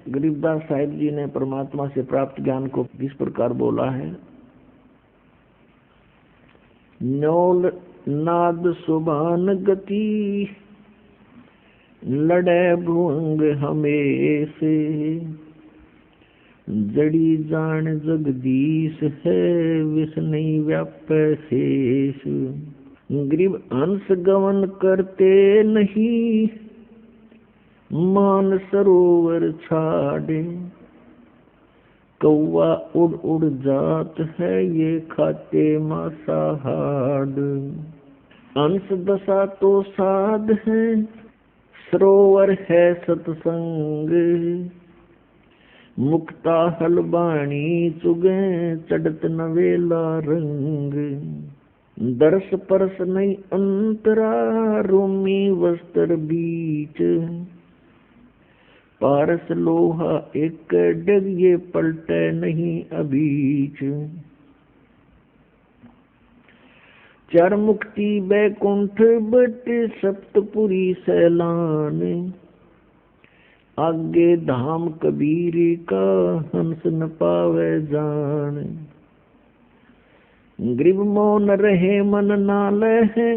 गरीबदास साहिब जी ने परमात्मा से प्राप्त ज्ञान को किस प्रकार बोला है। न्योल नाद सुबान गति, लड़े भुअंग हमेशे, जड़ी जान जगदीश है, विष नहीं व्यापै शेष। गरीब अंश गवन करते नहीं, मान सरोवर छाड़े, कौवा उड़ उड़ जात है, ये खाते मांसाहार। अंश दशा तो साध है, सरोवर है सत्संग, मुक्ता हलबाणी चुगे, चढ़त नवेला रंग। दर्श परस नहीं अंतरा, रोमी वस्त्र बीच, पारस लोहा एक डग, ये पलटे नहीं अबीच। चार मुक्ति बैकुंठ बट, सप्तपुरी सैलान, आगे धाम कबीर का, हंस न पावे जान। गरीब मौन रहे मन नालय है,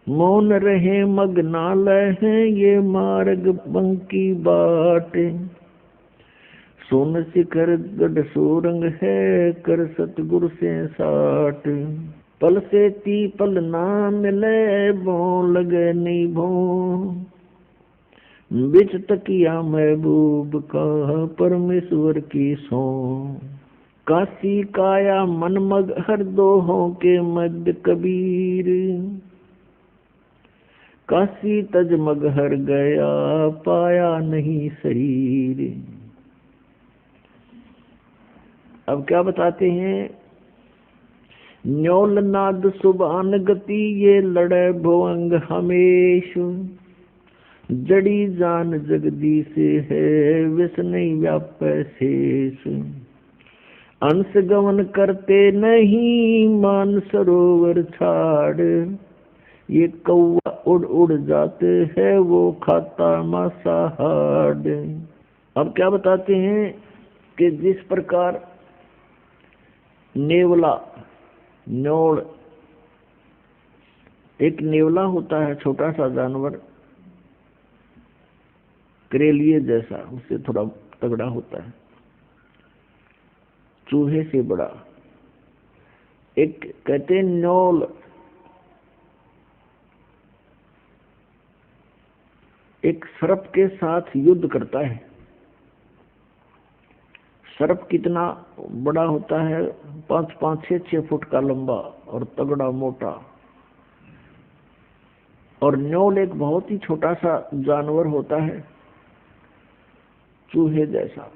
मौन रहे मग नालय है, ये मार्ग बंकी बाट। सोन शिखर गढ़ सोरंग है, कर सतगुरु से साट। पल से ती पल ना मिले, भों लगे नहीं भों, बिच तकिया महबूब का, परमेश्वर की सो। काशी काया मन मग हर दोहों के मध्य कबीर, काशी तज मग हर गया, पाया नहीं शरीर। अब क्या बताते हैं। न्योल नाद सुबान गति, ये लड़े भुअंग हमेश, जड़ी जान जगदीश है, विष नहीं व्यापै शेष। अंश गमन करते नहीं, मान सरोवर छाड़, ये कौवा उड़ उड़ जाते हैं, वो खाता मांसाहार। अब क्या बताते हैं कि जिस प्रकार नेवला, न्योल, एक नेवला होता है छोटा सा जानवर, करेलिए जैसा, उससे थोड़ा तगड़ा होता है, चूहे से बड़ा। एक कहते हैं न्योल एक सर्प के साथ युद्ध करता है। सर्प कितना बड़ा होता है, 5-5, 6-6 फुट का लंबा और तगड़ा मोटा। और न्योल एक बहुत ही छोटा सा जानवर होता है, चूहे जैसा।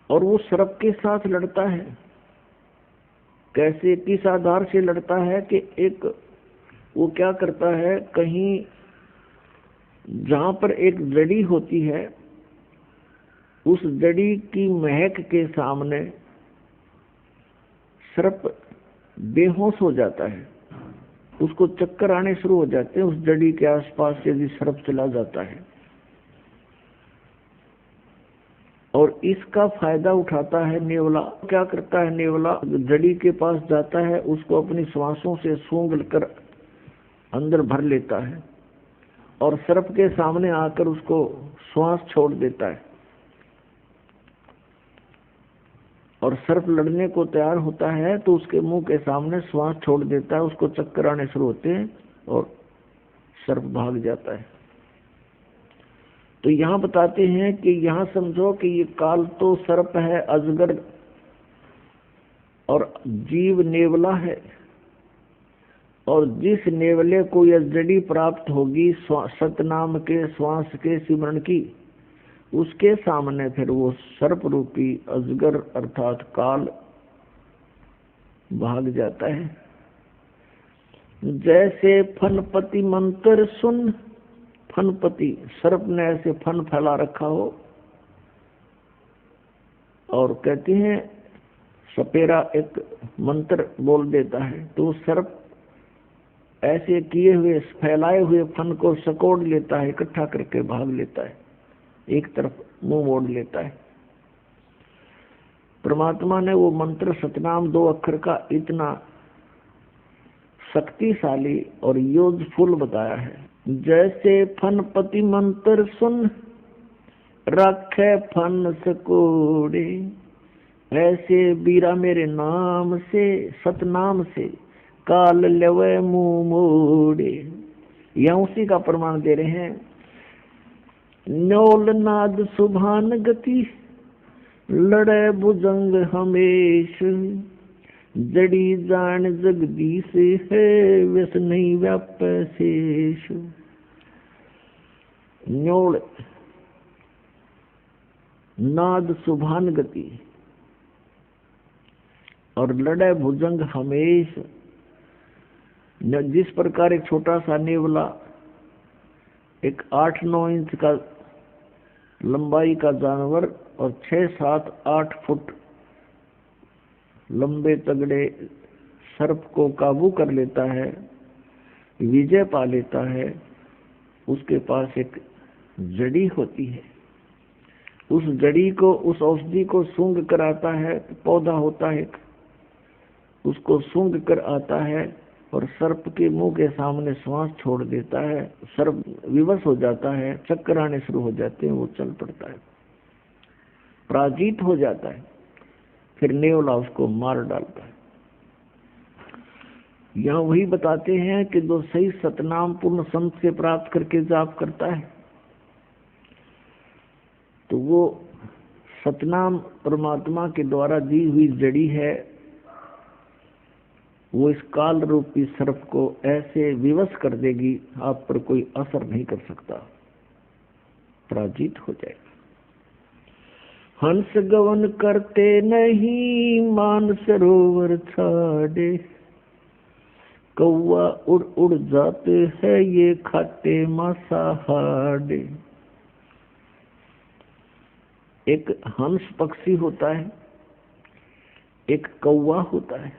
और वो सर्प के साथ लड़ता है। कैसे, किस आधार से लड़ता है कि एक वो क्या करता है, कहीं जहां पर एक जड़ी होती है, उस जड़ी की महक के सामने सर्प बेहोश हो जाता है, उसको चक्कर आने शुरू हो जाते हैं। उस जड़ी के आसपास यदि सर्प चला जाता है, और इसका फायदा उठाता है नेवला। क्या करता है नेवला, जड़ी के पास जाता है, उसको अपनी श्वासों से सूंघ कर अंदर भर लेता है और सर्प के सामने आकर उसको श्वास छोड़ देता है। और सर्प लड़ने को तैयार होता है तो उसके मुंह के सामने श्वास छोड़ देता है, उसको चक्कर आने शुरू होते हैं और सर्प भाग जाता है। तो यहाँ बताते हैं कि यहाँ समझो कि ये काल तो सर्प है, अजगर, और जीव नेवला है। और जिस नेवले को यह जड़ी प्राप्त होगी सतनाम के, श्वास के, सिमरण की, उसके सामने फिर वो सर्प रूपी अजगर अर्थात काल भाग जाता है। जैसे फनपति मंत्र सुन, फनपति सर्प ने ऐसे फन फैला रखा हो, और कहते हैं सपेरा एक मंत्र बोल देता है तो सर्प ऐसे किए हुए फैलाए हुए फन को सकोड़ लेता है, इकट्ठा करके भाग लेता है, एक तरफ मुंह मोड़ लेता है। परमात्मा ने वो मंत्र सतनाम 2 अक्षर का इतना शक्तिशाली और यूजफुल बताया है। जैसे फन पति मंत्र सुन रखे फन सकोड़े, ऐसे बीरा मेरे नाम से सतनाम से काल लेवे मुंह मोड़े। यह उसी का प्रमाण दे रहे हैं। न्योल नाद सुभान गति लड़े भुजंग हमेश, जड़ी जान जगदीश है व्यस नहीं व्याप शेष। न्योल नाद सुभान गति और लड़े भुजंग हमेश। जिस प्रकार एक छोटा सा नेवला एक 8-9 इंच का लंबाई का जानवर और 6-7-8 फुट लंबे तगड़े सर्प को काबू कर लेता है, विजय पा लेता है, उसके पास एक जड़ी होती है। उस जड़ी को, उस औषधि को सूंघ कर आता है, पौधा होता है, उसको सूंघ कर आता है और सर्प के मुंह के सामने श्वास छोड़ देता है। सर्प विवश हो जाता है, चक्कर आने शुरू हो जाते हैं, वो चल पड़ता है, पराजित हो जाता है। फिर नेवला उसको मार डालता है। यहाँ वही बताते हैं कि जो सही सतनाम पूर्ण संत से प्राप्त करके जाप करता है तो वो सतनाम परमात्मा के द्वारा दी हुई जड़ी है। वो इस काल रूपी सर्प को ऐसे विवश कर देगी, आप पर कोई असर नहीं कर सकता, पराजित हो जाएगा। हंस गवन करते नहीं मान सरोवर छाड़े, कौवा उड़ उड़ जाते हैं ये खाते मांसाहारे। एक हंस पक्षी होता है, एक कौवा होता है,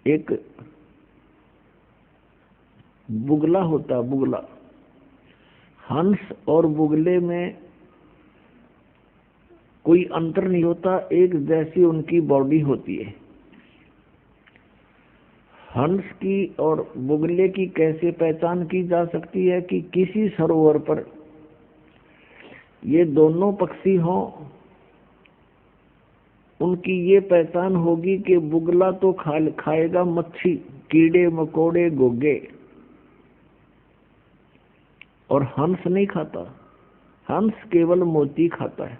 एक बुगला होता है, बुगला। हंस और बुगले में कोई अंतर नहीं होता, एक जैसी उनकी बॉडी होती है। हंस की और बुगले की कैसे पहचान की जा सकती है कि किसी सरोवर पर ये दोनों पक्षी हों, उनकी ये पहचान होगी कि बुगला तो खाएगा मच्छी, कीड़े मकोड़े गोगे, और हंस नहीं खाता। हंस केवल मोती खाता है।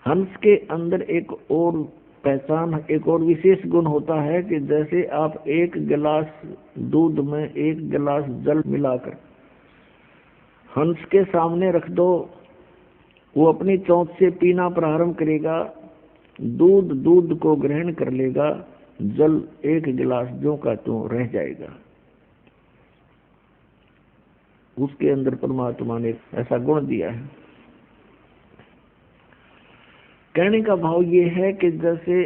हंस के अंदर एक और पहचान, एक और विशेष गुण होता है कि जैसे आप एक गिलास दूध में एक गिलास जल मिलाकर हंस के सामने रख दो, वो अपनी चोंच से पीना प्रारंभ करेगा, दूध को ग्रहण कर लेगा, जल एक गिलास जो का त्यों रह जाएगा। उसके अंदर परमात्मा ने ऐसा गुण दिया है। कहने का भाव ये है कि जैसे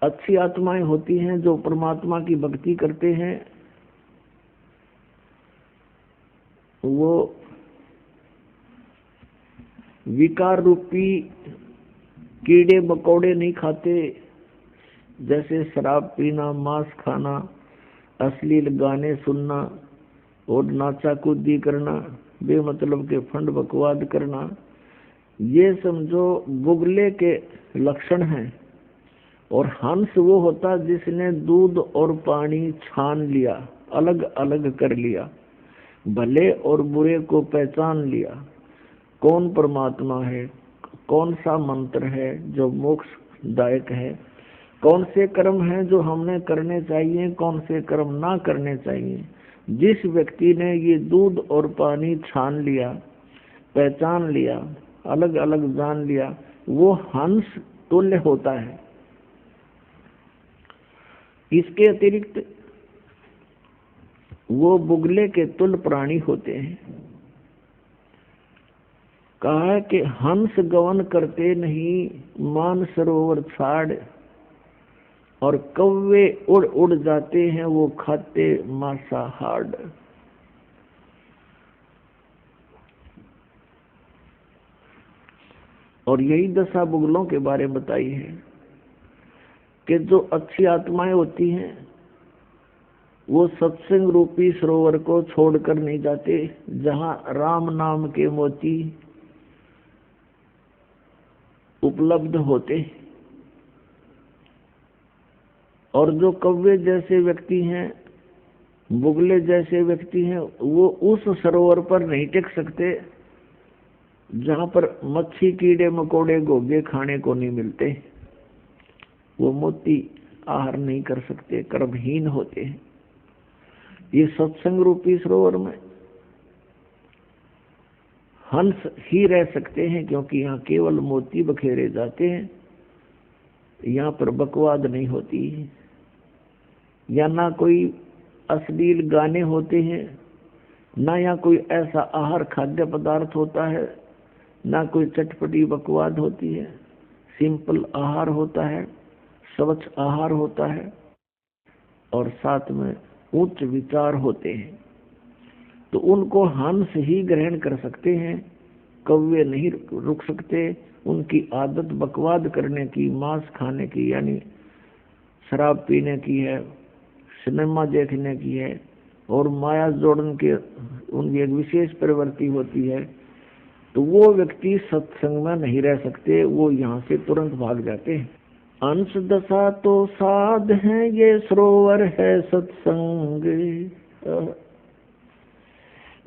अच्छी आत्माएं होती हैं जो परमात्मा की भक्ति करते हैं, वो विकार रूपी कीड़े मकोड़े नहीं खाते, जैसे शराब पीना, मांस खाना, अश्लील गाने सुनना और नाचा कूदी करना, बेमतलब के फंड बकवाद करना, ये समझो बुगले के लक्षण हैं। और हंस वो होता जिसने दूध और पानी छान लिया, अलग अलग कर लिया, भले और बुरे को पहचान लिया, कौन परमात्मा है, कौन सा मंत्र है जो मोक्षदायक है, कौन से कर्म हैं जो हमने करने चाहिए, कौन से कर्म ना करने चाहिए। जिस व्यक्ति ने ये दूध और पानी छान लिया, पहचान लिया, अलग अलग जान लिया, वो हंस तुल्य होता है। इसके अतिरिक्त वो बुगले के तुल्य प्राणी होते हैं। कहा है कि हंस गवन करते नहीं मान सरोवर छाड़, और कौवे उड़ उड़ जाते हैं, वो खाते मांसाहार। और यही दशा बुगलों के बारे में बताई है कि जो अच्छी आत्माएं होती हैं वो सत्संग रूपी सरोवर को छोड़कर नहीं जाते, जहां राम नाम के मोती उपलब्ध होते। और जो कौवे जैसे व्यक्ति हैं, बुगले जैसे व्यक्ति हैं, वो उस सरोवर पर नहीं टिक सकते जहां पर मच्छी, कीड़े मकोड़े, घोंघे खाने को नहीं मिलते। वो मोती आहार नहीं कर सकते, कर्महीन होते हैं। ये सत्संग रूपी सरोवर में हंस ही रह सकते हैं, क्योंकि यहाँ केवल मोती बखेरे जाते हैं। यहाँ पर बकवाद नहीं होती है, या ना कोई अश्लील गाने होते हैं, ना यहाँ कोई ऐसा आहार खाद्य पदार्थ होता है, ना कोई चटपटी बकवाद होती है। सिंपल आहार होता है, स्वच्छ आहार होता है, और साथ में उच्च विचार होते हैं। तो उनको हंस ही ग्रहण कर सकते हैं, कौवे नहीं रुक सकते। उनकी आदत बकवाद करने की, मांस खाने की, यानी शराब पीने की है, सिनेमा देखने की है, और माया जोड़न के उनकी एक विशेष प्रवृत्ति होती है। तो वो व्यक्ति सत्संग में नहीं रह सकते, वो यहाँ से तुरंत भाग जाते हैं। अंश दशा तो साध है, ये सरोवर है सत्संग।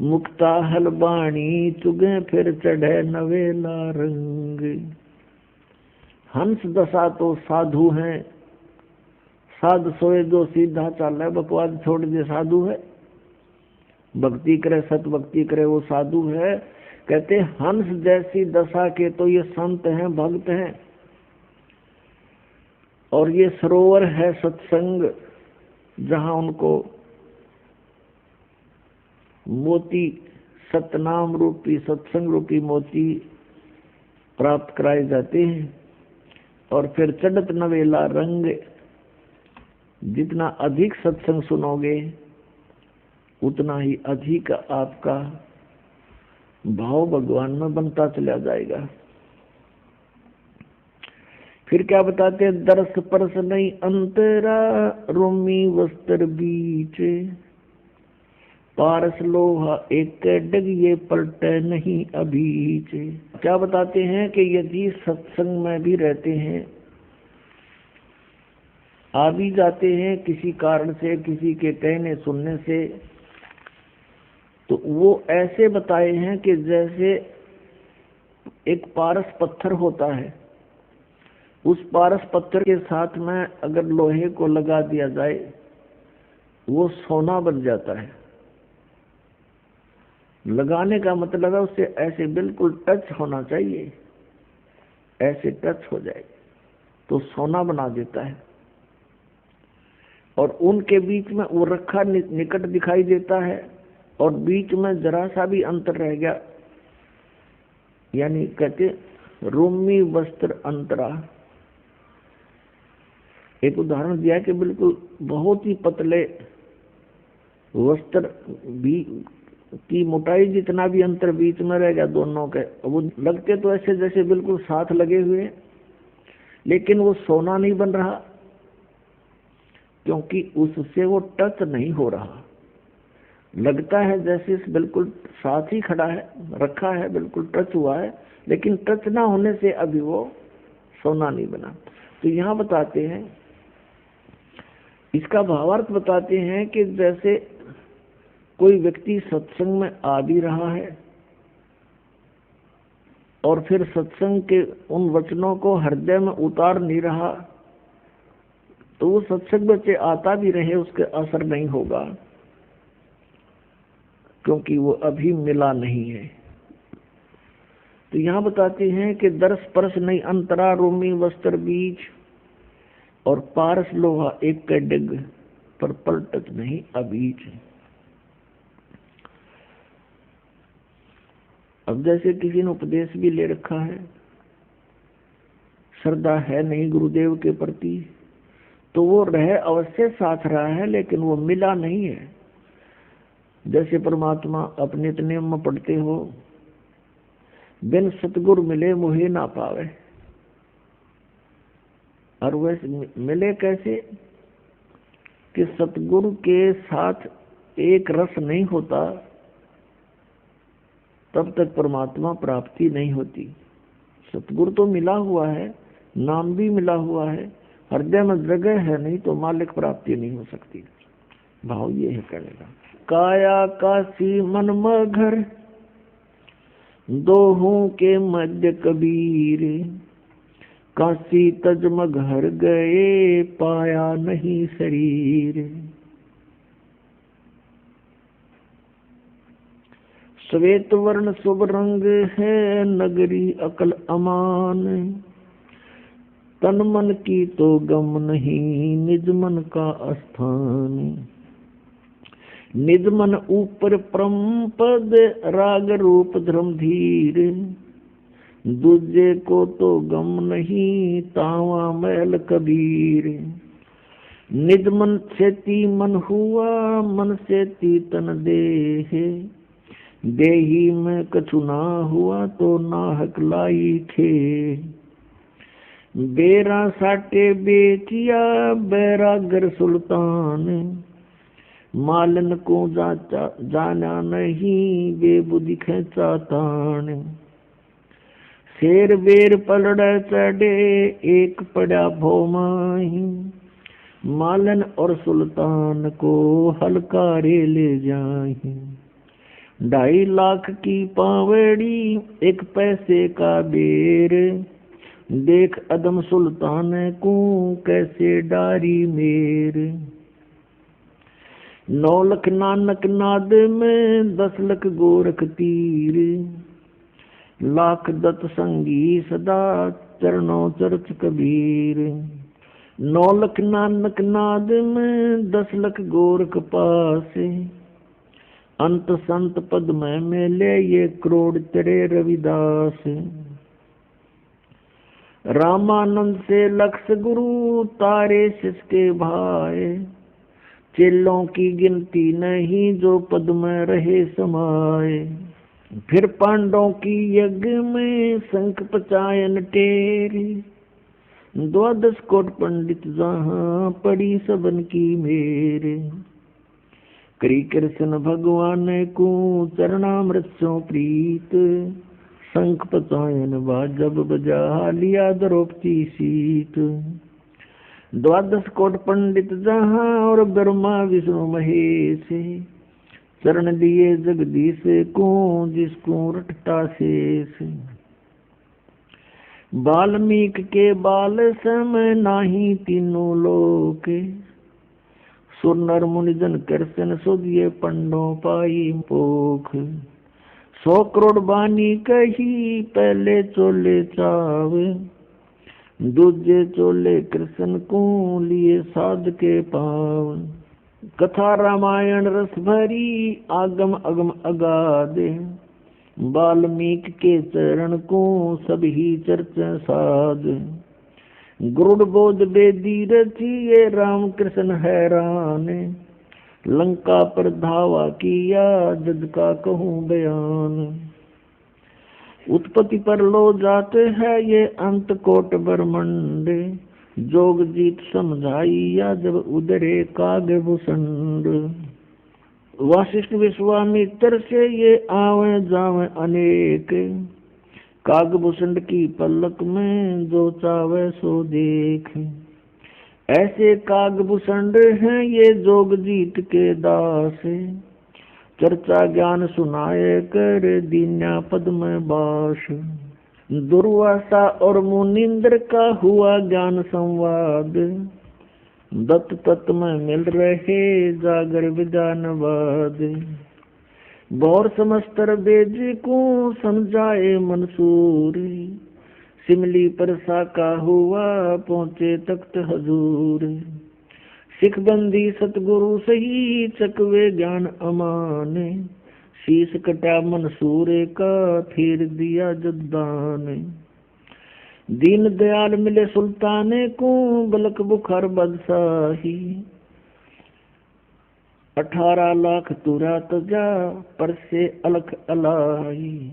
मुक्ता हलबाणी चुगे, फिर चढ़े नवेला रंग। हंस दशा तो साधु हैं, साध सोए जो सीधा चाल है, बकवाद छोड़ दे साधु है। भक्ति करे, सत भक्ति करे, वो साधु है। कहते हंस जैसी दशा के तो ये संत हैं, भक्त हैं। और ये सरोवर है सत्संग, जहां उनको मोती, सतनाम रूपी, सत्संग रूपी मोती प्राप्त कराए जाते हैं। और फिर चढ़त नवेला रंग। जितना अधिक सत्संग सुनोगे उतना ही अधिक आपका भाव भगवान में बनता चला जाएगा। फिर क्या बताते हैं, दरस परस नहीं अंतरा, रोमी वस्त्र बीच। पारस लोहा एक डग, ये पलटे नहीं अभीच। क्या बताते हैं कि यदि सत्संग में भी रहते हैं, आ भी जाते हैं किसी कारण से, किसी के कहने सुनने से, तो वो ऐसे बताए हैं कि जैसे एक पारस पत्थर होता है, उस पारस पत्थर के साथ में अगर लोहे को लगा दिया जाए वो सोना बन जाता है। लगाने का मतलब है उससे ऐसे बिल्कुल टच होना चाहिए, ऐसे टच हो जाए तो सोना बना देता है। और उनके बीच में वो रखा निकट दिखाई देता है, और बीच में जरा सा भी अंतर रह गया, यानी कहते रोमी वस्त्र अंतरा। एक उदाहरण दिया कि बिल्कुल बहुत ही पतले वस्त्र भी की मोटाई जितना भी अंतर बीच में रह गया दोनों के, वो लगते तो ऐसे जैसे बिल्कुल साथ लगे हुए, लेकिन वो सोना नहीं बन रहा, क्योंकि उससे वो टच नहीं हो रहा। लगता है जैसे बिल्कुल साथ ही खड़ा है, रखा है, बिल्कुल टच हुआ है, लेकिन टच ना होने से अभी वो सोना नहीं बना। तो यहाँ बताते हैं, इसका भावार्थ बताते हैं कि जैसे कोई व्यक्ति सत्संग में आ भी रहा है और फिर सत्संग के उन वचनों को हृदय में उतार नहीं रहा, तो वो सत्संग बच्चे आता भी रहे उसके असर नहीं होगा, क्योंकि वो अभी मिला नहीं है। तो यहाँ बताते हैं कि दरस परस नहीं अंतरा, रोमी वस्त्र बीच, और पारस लोहा एक के डिग, पर पलटत नहीं अबीच। अब जैसे किसी ने उपदेश भी ले रखा है, श्रद्धा है नहीं गुरुदेव के प्रति, तो वो रह अवश्य साथ रहा है, लेकिन वो मिला नहीं है। जैसे परमात्मा अपने नियम में पढ़ते हो, बिन सतगुरु मिले मोहे ना पावे। और वैसे मिले कैसे कि सतगुरु के साथ एक रस नहीं होता, तब तक परमात्मा प्राप्ति नहीं होती। सतगुरु तो मिला हुआ है, नाम भी मिला हुआ है, हृदय में जगह है नहीं तो मालिक प्राप्ति नहीं हो सकती। भाव ये है करेगा। काया काशी मन मगर दोहों के मध्य कबीर, काशी तजमग हर गए पाया नहीं शरीर। श्वेत वर्ण शुभ रंग है नगरी अकल अमान, तन मन की तो गम नहीं निज मन का स्थान। निज मन ऊपर परम पद राग रूप धर्म धीर, दूजे को तो गम नहीं तावा मैल कबीर। निज मन से ती मन हुआ मन से ती तन देह, देही में कछु ना हुआ तो नाहक लाई थे। बेरा साटे बेचिया बैरागर सुल्तान, मालन को जाना नहीं बेबुद्धि खेचा तान। शेर बेर पलड़ चढ़े एक पड़ा भोमाही, मालन और सुल्तान को हलकारे ले जाही। 2.5 लाख की पावड़ी एक पैसे का बेर, देख अदम सुल्तान को कैसे डारी मेर। 9 लाख नानक नाद में 10 लाख गोरख तीर, लाख दत्त संगी सदा चरणों चरच कबीर। 9 लाख नानक नाद में 10 लाख गोरख पासे, अंत संत पद में मेले ये करोड़ तेरे रविदास। रामानंद से लक्ष गुरु तारे सिसके भाए, चेलों की गिनती नहीं जो पद में रहे समाये। फिर पांडवों की यज्ञ में शंख पचायन टेरी, 12 कोट पंडित जहाँ पड़ी सबन की मेरे। करी कृष्ण भगवान को चरणामृत सो प्रीत, शंख पचायन बाजब बजा लिया द्रौपदी सीत। 12 कोट पंडित जहाँ और ब्रह्मा विष्णु महेश, चरण दिए जगदीश को जिसको रटता शेष। वाल्मीकि के बाल समय नाही तीनों लोक, सुर नर मुनि जन कृष्ण सुधिए पंडों पाई पोख। 100 करोड़ बानी कही पहले चोले चावे, दूजे चोले कृष्ण को लिए साध के पाव। कथा रामायण रस भरी आगम अगम अगाध, वाल्मीकि के चरण को सभी चर्चा साध। गुरुड़ बोध बेदी रची ये राम कृष्ण हैरान, लंका पर धावा किया जज का कहूँ बयान। उत्पत्ति पर लो जाते हैं ये अंत कोट ब्रह्मंड, जोग जीत समझाइया जब उदरे काग भूषण। वशिष्ठ विश्वामित्र से ये आवे जावे अनेक, कागभूषण की पलक में जो चावे सो देख। ऐसे कागभूषण हैं ये जोग जीत के दास, चर्चा ज्ञान सुनाए कर दीन्या पद में बास। दुर्वासा और मुनिंद्र का हुआ ज्ञान संवाद, दत्त तत्व में मिल रहे जागर विधानवाद। बौर समस्तर बेज को समझाए मंसूर, सिमली पर साका हुआ पहुँचे तख्त हजूर। सिख बंदी सतगुरु सही चकवे ज्ञान अमाने, शीश कटा मंसूर का फिर दिया जदान। दीन दयाल मिले सुल्ताने को, बलक बुखार बदशाही। 18 लाख तुरा तजा, पर से अलख अलाई।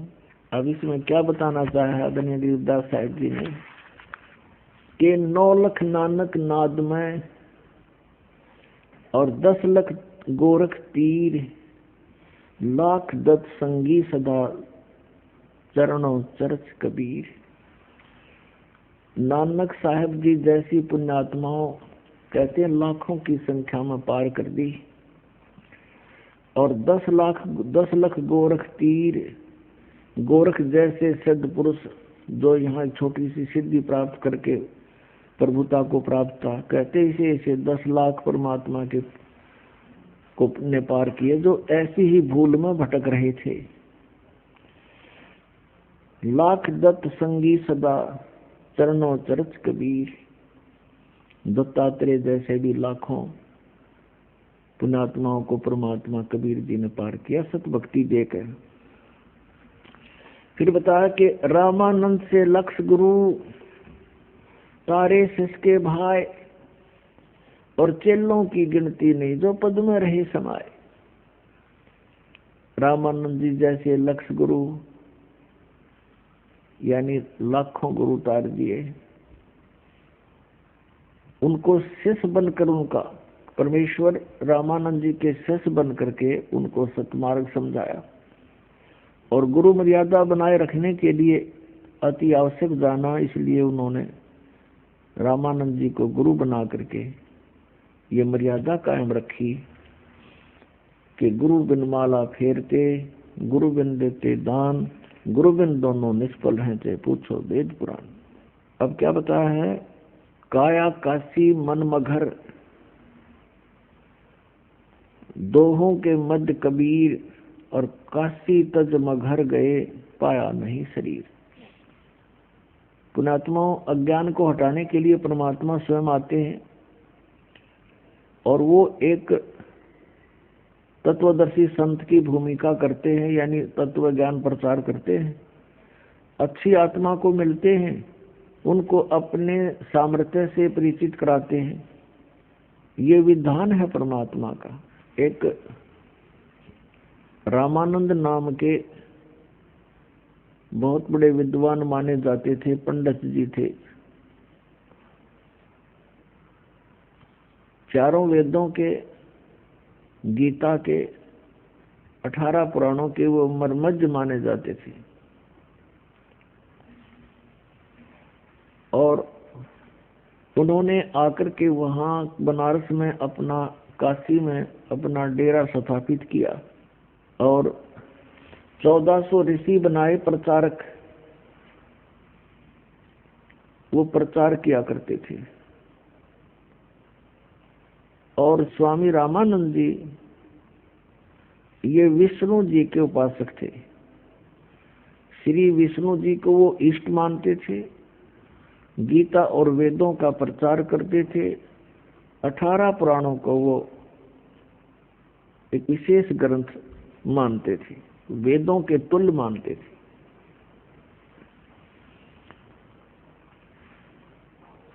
अब इसमें क्या बताना चाहा आदरणीय गरीबदास साहिब जी ने कि 9 लाख नानक नाद में और 10 लाख गोरख तीर, लाख दत्त संगी सदा, चरणों चरच कबीर। नानक साहब जी जैसी पुण्यात्माओं कहते हैं लाखों की संख्या में पार कर दी, और 10 लाख गोरख तीर, गोरख जैसे सिद्ध पुरुष जो यहाँ छोटी सी सिद्धि प्राप्त करके प्रभुता को प्राप्त था, कहते इसे 10 लाख परमात्मा के को ने पार किए जो ऐसी ही भूल में भटक रहे थे। लाख दत्त संगी सदा, चरणों चरच कबीर। दत्तात्रेय जैसे भी लाखों पुण्यात्माओं को परमात्मा कबीर जी ने पार किया सत भक्ति देकर। फिर बताया कि रामानंद से लक्ष गुरु, तारे सिसके भाई, और चेलों की गिनती नहीं जो पद में रहे समाये। रामानंद जी जैसे लक्ष गुरु यानी लाखों गुरु तार दिए, उनको शिष्य बनकर उनका परमेश्वर रामानंद जी के शिष्य बन करके उनको सतमार्ग समझाया, और गुरु मर्यादा बनाए रखने के लिए अति आवश्यक जाना, इसलिए उन्होंने रामानंद जी को गुरु बना करके ये मर्यादा कायम रखी कि गुरु बिन माला फेरते, गुरु बिन देते दान, गुरु बिन दोनों निष्फल रहते, पूछो वेद पुराण। अब क्या बताया है, काया काशी मन मघर, दोहों के मध्य कबीर, और काशी तज मघर गए, पाया नहीं शरीर। पुण्यात्माओं अज्ञान को हटाने के लिए परमात्मा स्वयं आते हैं, और वो एक तत्वदर्शी संत की भूमिका करते हैं, यानी तत्व ज्ञान प्रचार करते हैं। अच्छी आत्मा को मिलते हैं, उनको अपने सामर्थ्य से परिचित कराते हैं। ये विधान है परमात्मा का। एक रामानंद नाम के बहुत बड़े विद्वान माने जाते थे, पंडित जी थे। चारों वेदों के, गीता के, 18 पुराणों के वो मर्मज्ञ माने जाते थे, और उन्होंने आकर के वहाँ बनारस में अपना, काशी में अपना डेरा स्थापित किया, और 1400 ऋषि बनाए प्रचारक, वो प्रचार किया करते थे। और स्वामी रामानंद जी ये विष्णु जी के उपासक थे। श्री विष्णु जी को वो इष्ट मानते थे, गीता और वेदों का प्रचार करते थे, 18 पुराणों को वो एक विशेष ग्रंथ मानते थे, वेदों के तुल्य मानते थे।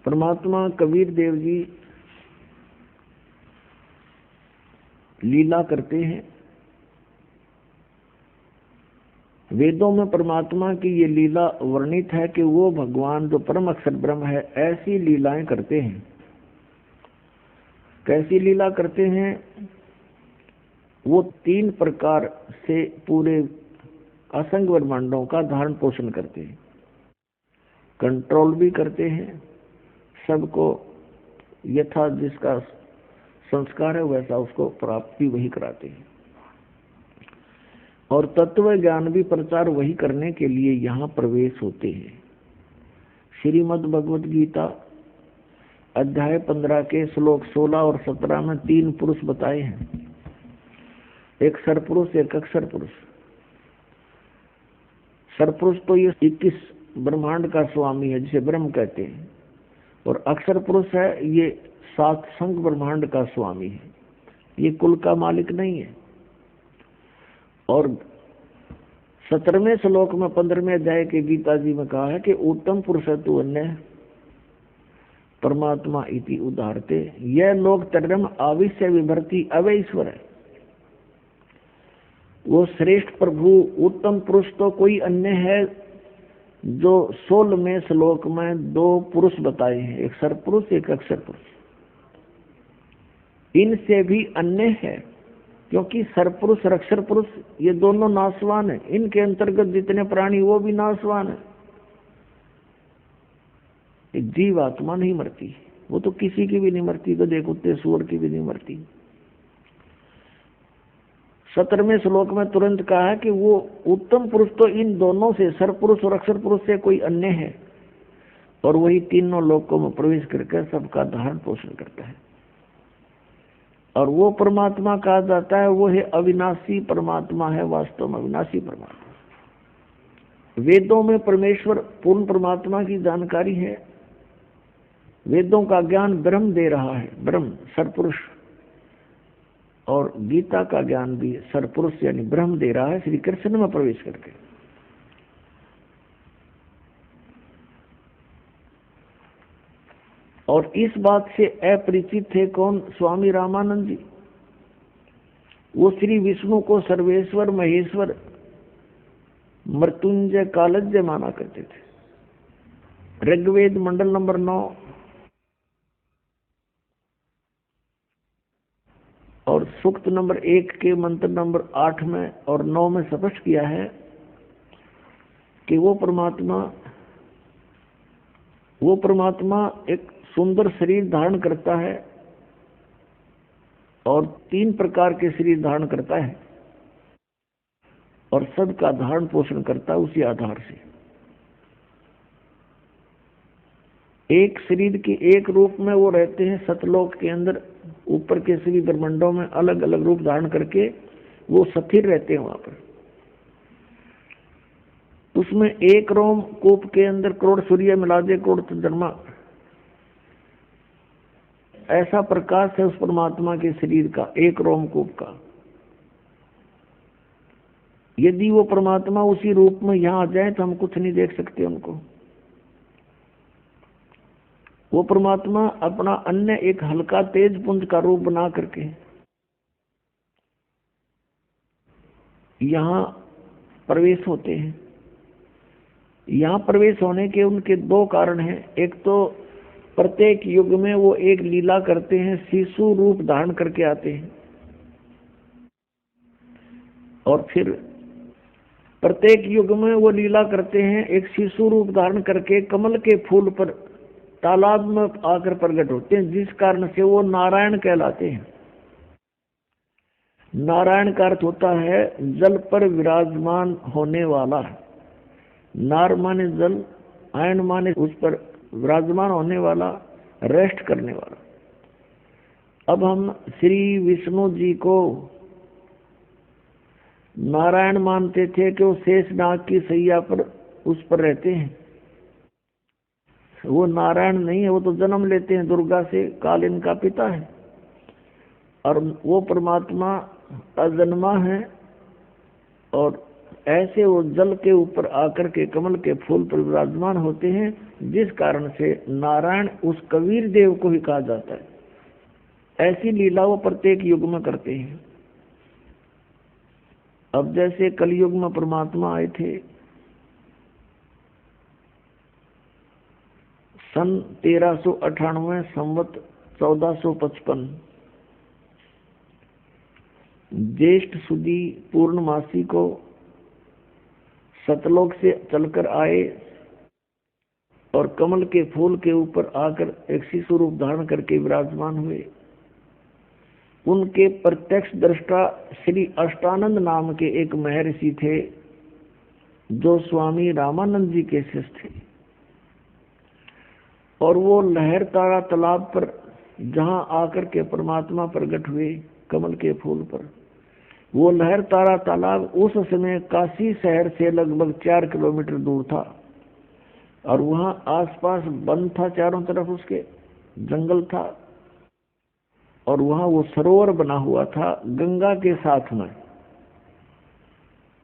परमात्मा कबीर देव जी लीला करते हैं। वेदों में परमात्मा की ये लीला वर्णित है कि वो भगवान जो परम अक्षर ब्रह्म है ऐसी लीलाएं करते हैं। कैसी लीला करते हैं? वो 3 प्रकार से पूरे असंग ब्रह्मांडों का धारण पोषण करते हैं, कंट्रोल भी करते हैं, सबको यथा जिसका संस्कार है वैसा उसको प्राप्ति वही कराते हैं, और तत्व ज्ञान भी प्रचार वही करने के लिए यहाँ प्रवेश होते हैं। श्रीमद् भगवत गीता अध्याय 15 के श्लोक 16 और 17 में 3 पुरुष बताए हैं, एक सरपुरुष, एक अक्षर पुरुष। सरपुरुष तो ये 21 ब्रह्मांड का स्वामी है जिसे ब्रह्म कहते हैं, और अक्षर पुरुष है ये 7 संग ब्रह्मांड का स्वामी है, ये कुल का मालिक नहीं है। और 17वें श्लोक में 15वें अध्याय के गीता जी में कहा है कि उत्तम पुरुष तु अन्य परमात्मा इति उदाहरते। यह लोग तरम आविश्य विभर्ति अवय ईश्वर है। वो श्रेष्ठ प्रभु उत्तम पुरुष तो कोई अन्य है जो 16वें श्लोक में 2 पुरुष बताए हैं, एक सरपुरुष एक अक्षर पुरुष। इनसे भी अन्य है, क्योंकि सरपुरुष और अक्षर पुरुष ये दोनों नाशवान है। इनके अंतर्गत जितने प्राणी वो भी नाशवान है। जीव आत्मा नहीं मरती, वो तो किसी की भी नहीं मरती, तो देखो सूअर की भी नहीं मरती। 17वें श्लोक में तुरंत कहा है कि वो उत्तम पुरुष तो इन दोनों से, सरपुरुष और अक्षर पुरुष से कोई अन्य है, और वही तीनों लोकों में प्रवेश करके सबका धारण पोषण करता है। और वो परमात्मा कहा जाता है, वो है अविनाशी परमात्मा है, वास्तव में अविनाशी परमात्मा। वेदों में परमेश्वर पूर्ण परमात्मा की जानकारी है। वेदों का ज्ञान ब्रह्म दे रहा है, ब्रह्म सरपुरुष, और गीता का ज्ञान भी सरपुरुष यानी ब्रह्म दे रहा है श्री कृष्ण में प्रवेश करके। और इस बात से अपरिचित थे कौन? स्वामी रामानंद जी। वो श्री विष्णु को सर्वेश्वर महेश्वर मृत्युंजय कालज्ञ माना करते थे। ऋग्वेद मंडल नंबर 9 और सूक्त नंबर 1 के मंत्र नंबर 8 में और 9 में स्पष्ट किया है कि वो परमात्मा एक सुंदर शरीर धारण करता है और 3 प्रकार के शरीर धारण करता है और सबका धारण पोषण करता है उसी आधार से। एक शरीर के एक रूप में वो रहते हैं सतलोक के अंदर, ऊपर के सभी ब्रह्मांडों में अलग अलग रूप धारण करके वो स्थिर रहते हैं वहां पर। उसमें एक रोम कूप के अंदर करोड़ सूर्य मिला दे, करोड़ चंद्रमा, ऐसा प्रकाश है उस परमात्मा के शरीर का, एक रोमकूप का। यदि वो परमात्मा उसी रूप में यहां आ जाए तो हम कुछ नहीं देख सकते उनको। वो परमात्मा अपना अन्य एक हल्का तेज पुंज का रूप बना करके यहां प्रवेश होते हैं। यहां प्रवेश होने के उनके 2 कारण हैं। एक तो प्रत्येक युग में वो एक लीला करते हैं, शिशु रूप धारण करके आते हैं, और फिर प्रत्येक युग में वो लीला करते हैं एक शिशु रूप धारण करके कमल के फूल पर तालाब में आकर प्रकट होते हैं, जिस कारण से वो नारायण कहलाते हैं। नारायण का अर्थ होता है जल पर विराजमान होने वाला। नार माने जल, आयन माने उस पर विराजमान होने वाला, रेस्ट करने वाला। अब हम श्री विष्णु जी को नारायण मानते थे कि वो शेषनाग की सैया पर उस पर रहते हैं। वो नारायण नहीं है, वो तो जन्म लेते हैं दुर्गा से, काल इनका पिता है। और वो परमात्मा अजन्मा है, और ऐसे वो जल के ऊपर आकर के कमल के फूल पर विराजमान होते हैं, जिस कारण से नारायण उस कबीर देव को ही कहा जाता है। ऐसी लीला वो प्रत्येक युग में करते हैं। अब जैसे कलयुग में परमात्मा आए थे सन 1398 संवत 1455 ज्येष्ठ सुदी पूर्णमासी को सतलोक से चलकर आए और कमल के फूल के ऊपर आकर एक शिशु रूप धारण करके विराजमान हुए। उनके प्रत्यक्ष दृष्टा श्री अष्टानंद नाम के एक महर्षि थे, जो स्वामी रामानंद जी के शिष्य थे। और वो लहर तारा तालाब पर जहां आकर के परमात्मा प्रकट हुए कमल के फूल पर, वो लहर तारा तालाब उस समय काशी शहर से लगभग 4 किलोमीटर दूर था, और वहां आसपास वन था, चारों तरफ उसके जंगल था, और वहां वो सरोवर बना हुआ था गंगा के साथ में।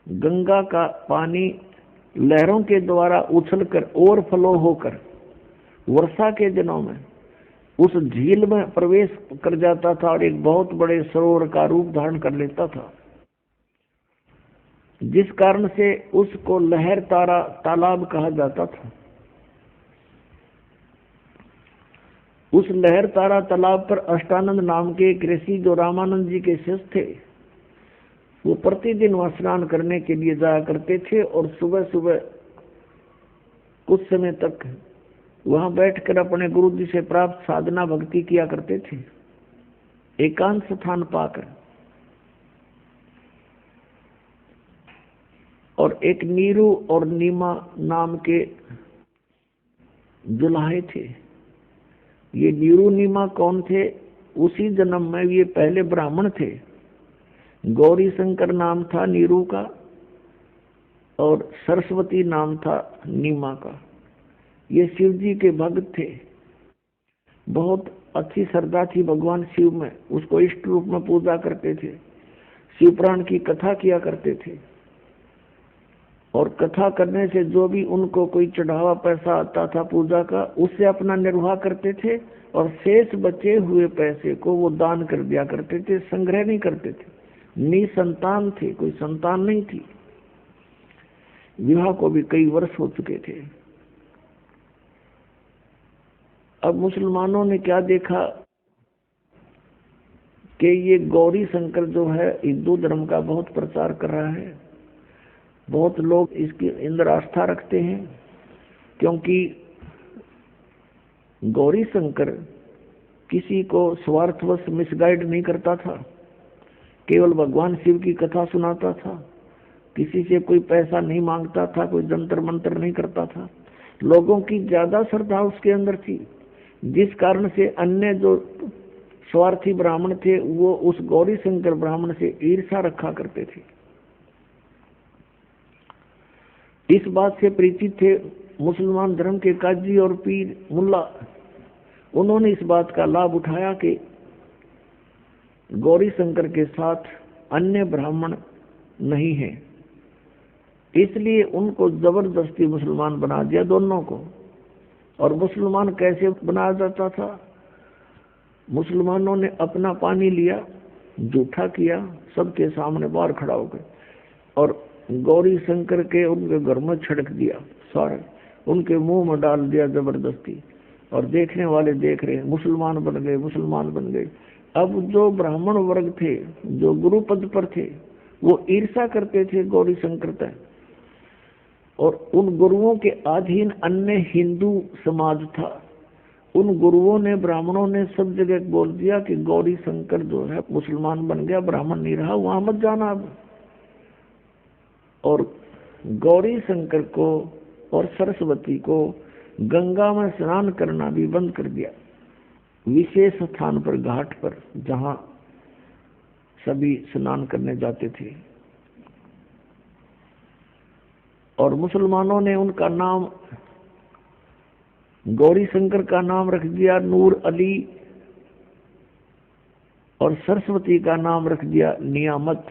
गंगा का पानी लहरों के द्वारा उछलकर ओवरफ्लो होकर वर्षा के दिनों में उस झील में प्रवेश कर जाता था और एक बहुत बड़े सरोवर का रूप धारण कर लेता था, जिस कारण से उसको लहर तारा तालाब कहा जाता था। उस लहर तारा तालाब पर अष्टानंद नाम के एक ऋषि जो रामानंद जी के शिष्य थे, वो प्रतिदिन वहां स्नान करने के लिए जाया करते थे और सुबह सुबह कुछ समय तक वहां बैठकर अपने गुरु जी से प्राप्त साधना भक्ति किया करते थे, एकांत स्थान पाकर। और एक नीरू और नीमा नाम के दुल्हे थे। ये नीरू नीमा कौन थे? उसी जन्म में ये पहले ब्राह्मण थे। गौरी शंकर नाम था नीरू का और सरस्वती नाम था नीमा का। ये शिव जी के भक्त थे, बहुत अच्छी श्रद्धा थी भगवान शिव में, उसको इष्ट रूप में पूजा करते थे, शिव पुराण की कथा किया करते थे और कथा करने से जो भी उनको कोई चढ़ावा पैसा आता था पूजा का, उससे अपना निर्वाह करते थे और शेष बचे हुए पैसे को वो दान कर दिया करते थे, संग्रह नहीं करते थे। निसंतान थे, कोई संतान नहीं थी, विवाह को भी कई वर्ष हो चुके थे। अब मुसलमानों ने क्या देखा कि ये गौरी शंकर जो है हिंदू धर्म का बहुत प्रचार कर रहा है, बहुत लोग इसके अंदर आस्था रखते हैं, क्योंकि गौरी शंकर किसी को स्वार्थवश मिसगाइड नहीं करता था, केवल भगवान शिव की कथा सुनाता था, किसी से कोई पैसा नहीं मांगता था, कोई जंतर मंत्र नहीं करता था। लोगों की ज्यादा श्रद्धा उसके अंदर थी, जिस कारण से अन्य जो स्वार्थी ब्राह्मण थे वो उस गौरी शंकर ब्राह्मण से ईर्ष्या रखा करते थे। इस बात से परिचित थे मुसलमान धर्म के काजी और पीर मुल्ला। उन्होंने इस बात का लाभ उठाया कि गौरी शंकर के साथ अन्य ब्राह्मण नहीं है, इसलिए उनको जबरदस्ती मुसलमान बना दिया दोनों को। और मुसलमान कैसे बनाया जाता था? मुसलमानों ने अपना पानी लिया, जूठा किया, सबके सामने बाहर खड़ा हो गए और गौरी शंकर के उनके घर में छिड़क दिया, सारे उनके मुंह में डाल दिया जबरदस्ती। और देखने वाले देख रहे, मुसलमान बन गए, मुसलमान बन गए। अब जो ब्राह्मण वर्ग थे, जो गुरु पद पर थे, वो ईर्ष्या करते थे गौरी शंकर तक, और उन गुरुओं के अधीन अन्य हिंदू समाज था। उन गुरुओं ने, ब्राह्मणों ने सब जगह बोल दिया कि गौरी शंकर जो है मुसलमान बन गया, ब्राह्मण नहीं रहा, वहां मत जाना अब। और गौरी शंकर को और सरस्वती को गंगा में स्नान करना भी बंद कर दिया, विशेष स्थान पर, घाट पर, जहां सभी स्नान करने जाते थे। और मुसलमानों ने उनका नाम, गौरी शंकर का नाम रख दिया नूर अली और सरस्वती का नाम रख दिया नियामत।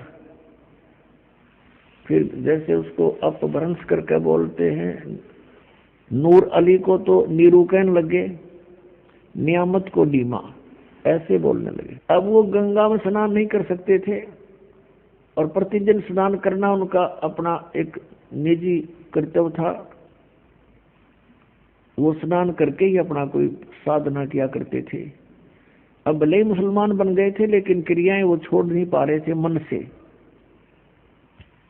फिर जैसे उसको अपभ्रंश करके बोलते हैं, नूर अली को तो नीरू कहने लगे, नियामत को नीमा, ऐसे बोलने लगे। अब वो गंगा में स्नान नहीं कर सकते थे और प्रतिदिन स्नान करना उनका अपना एक निजी कर्तव्य था। वो स्नान करके ही अपना कोई साधना किया करते थे। अब भले ही मुसलमान बन गए थे, लेकिन क्रियाएं वो छोड़ नहीं पा रहे थे मन से।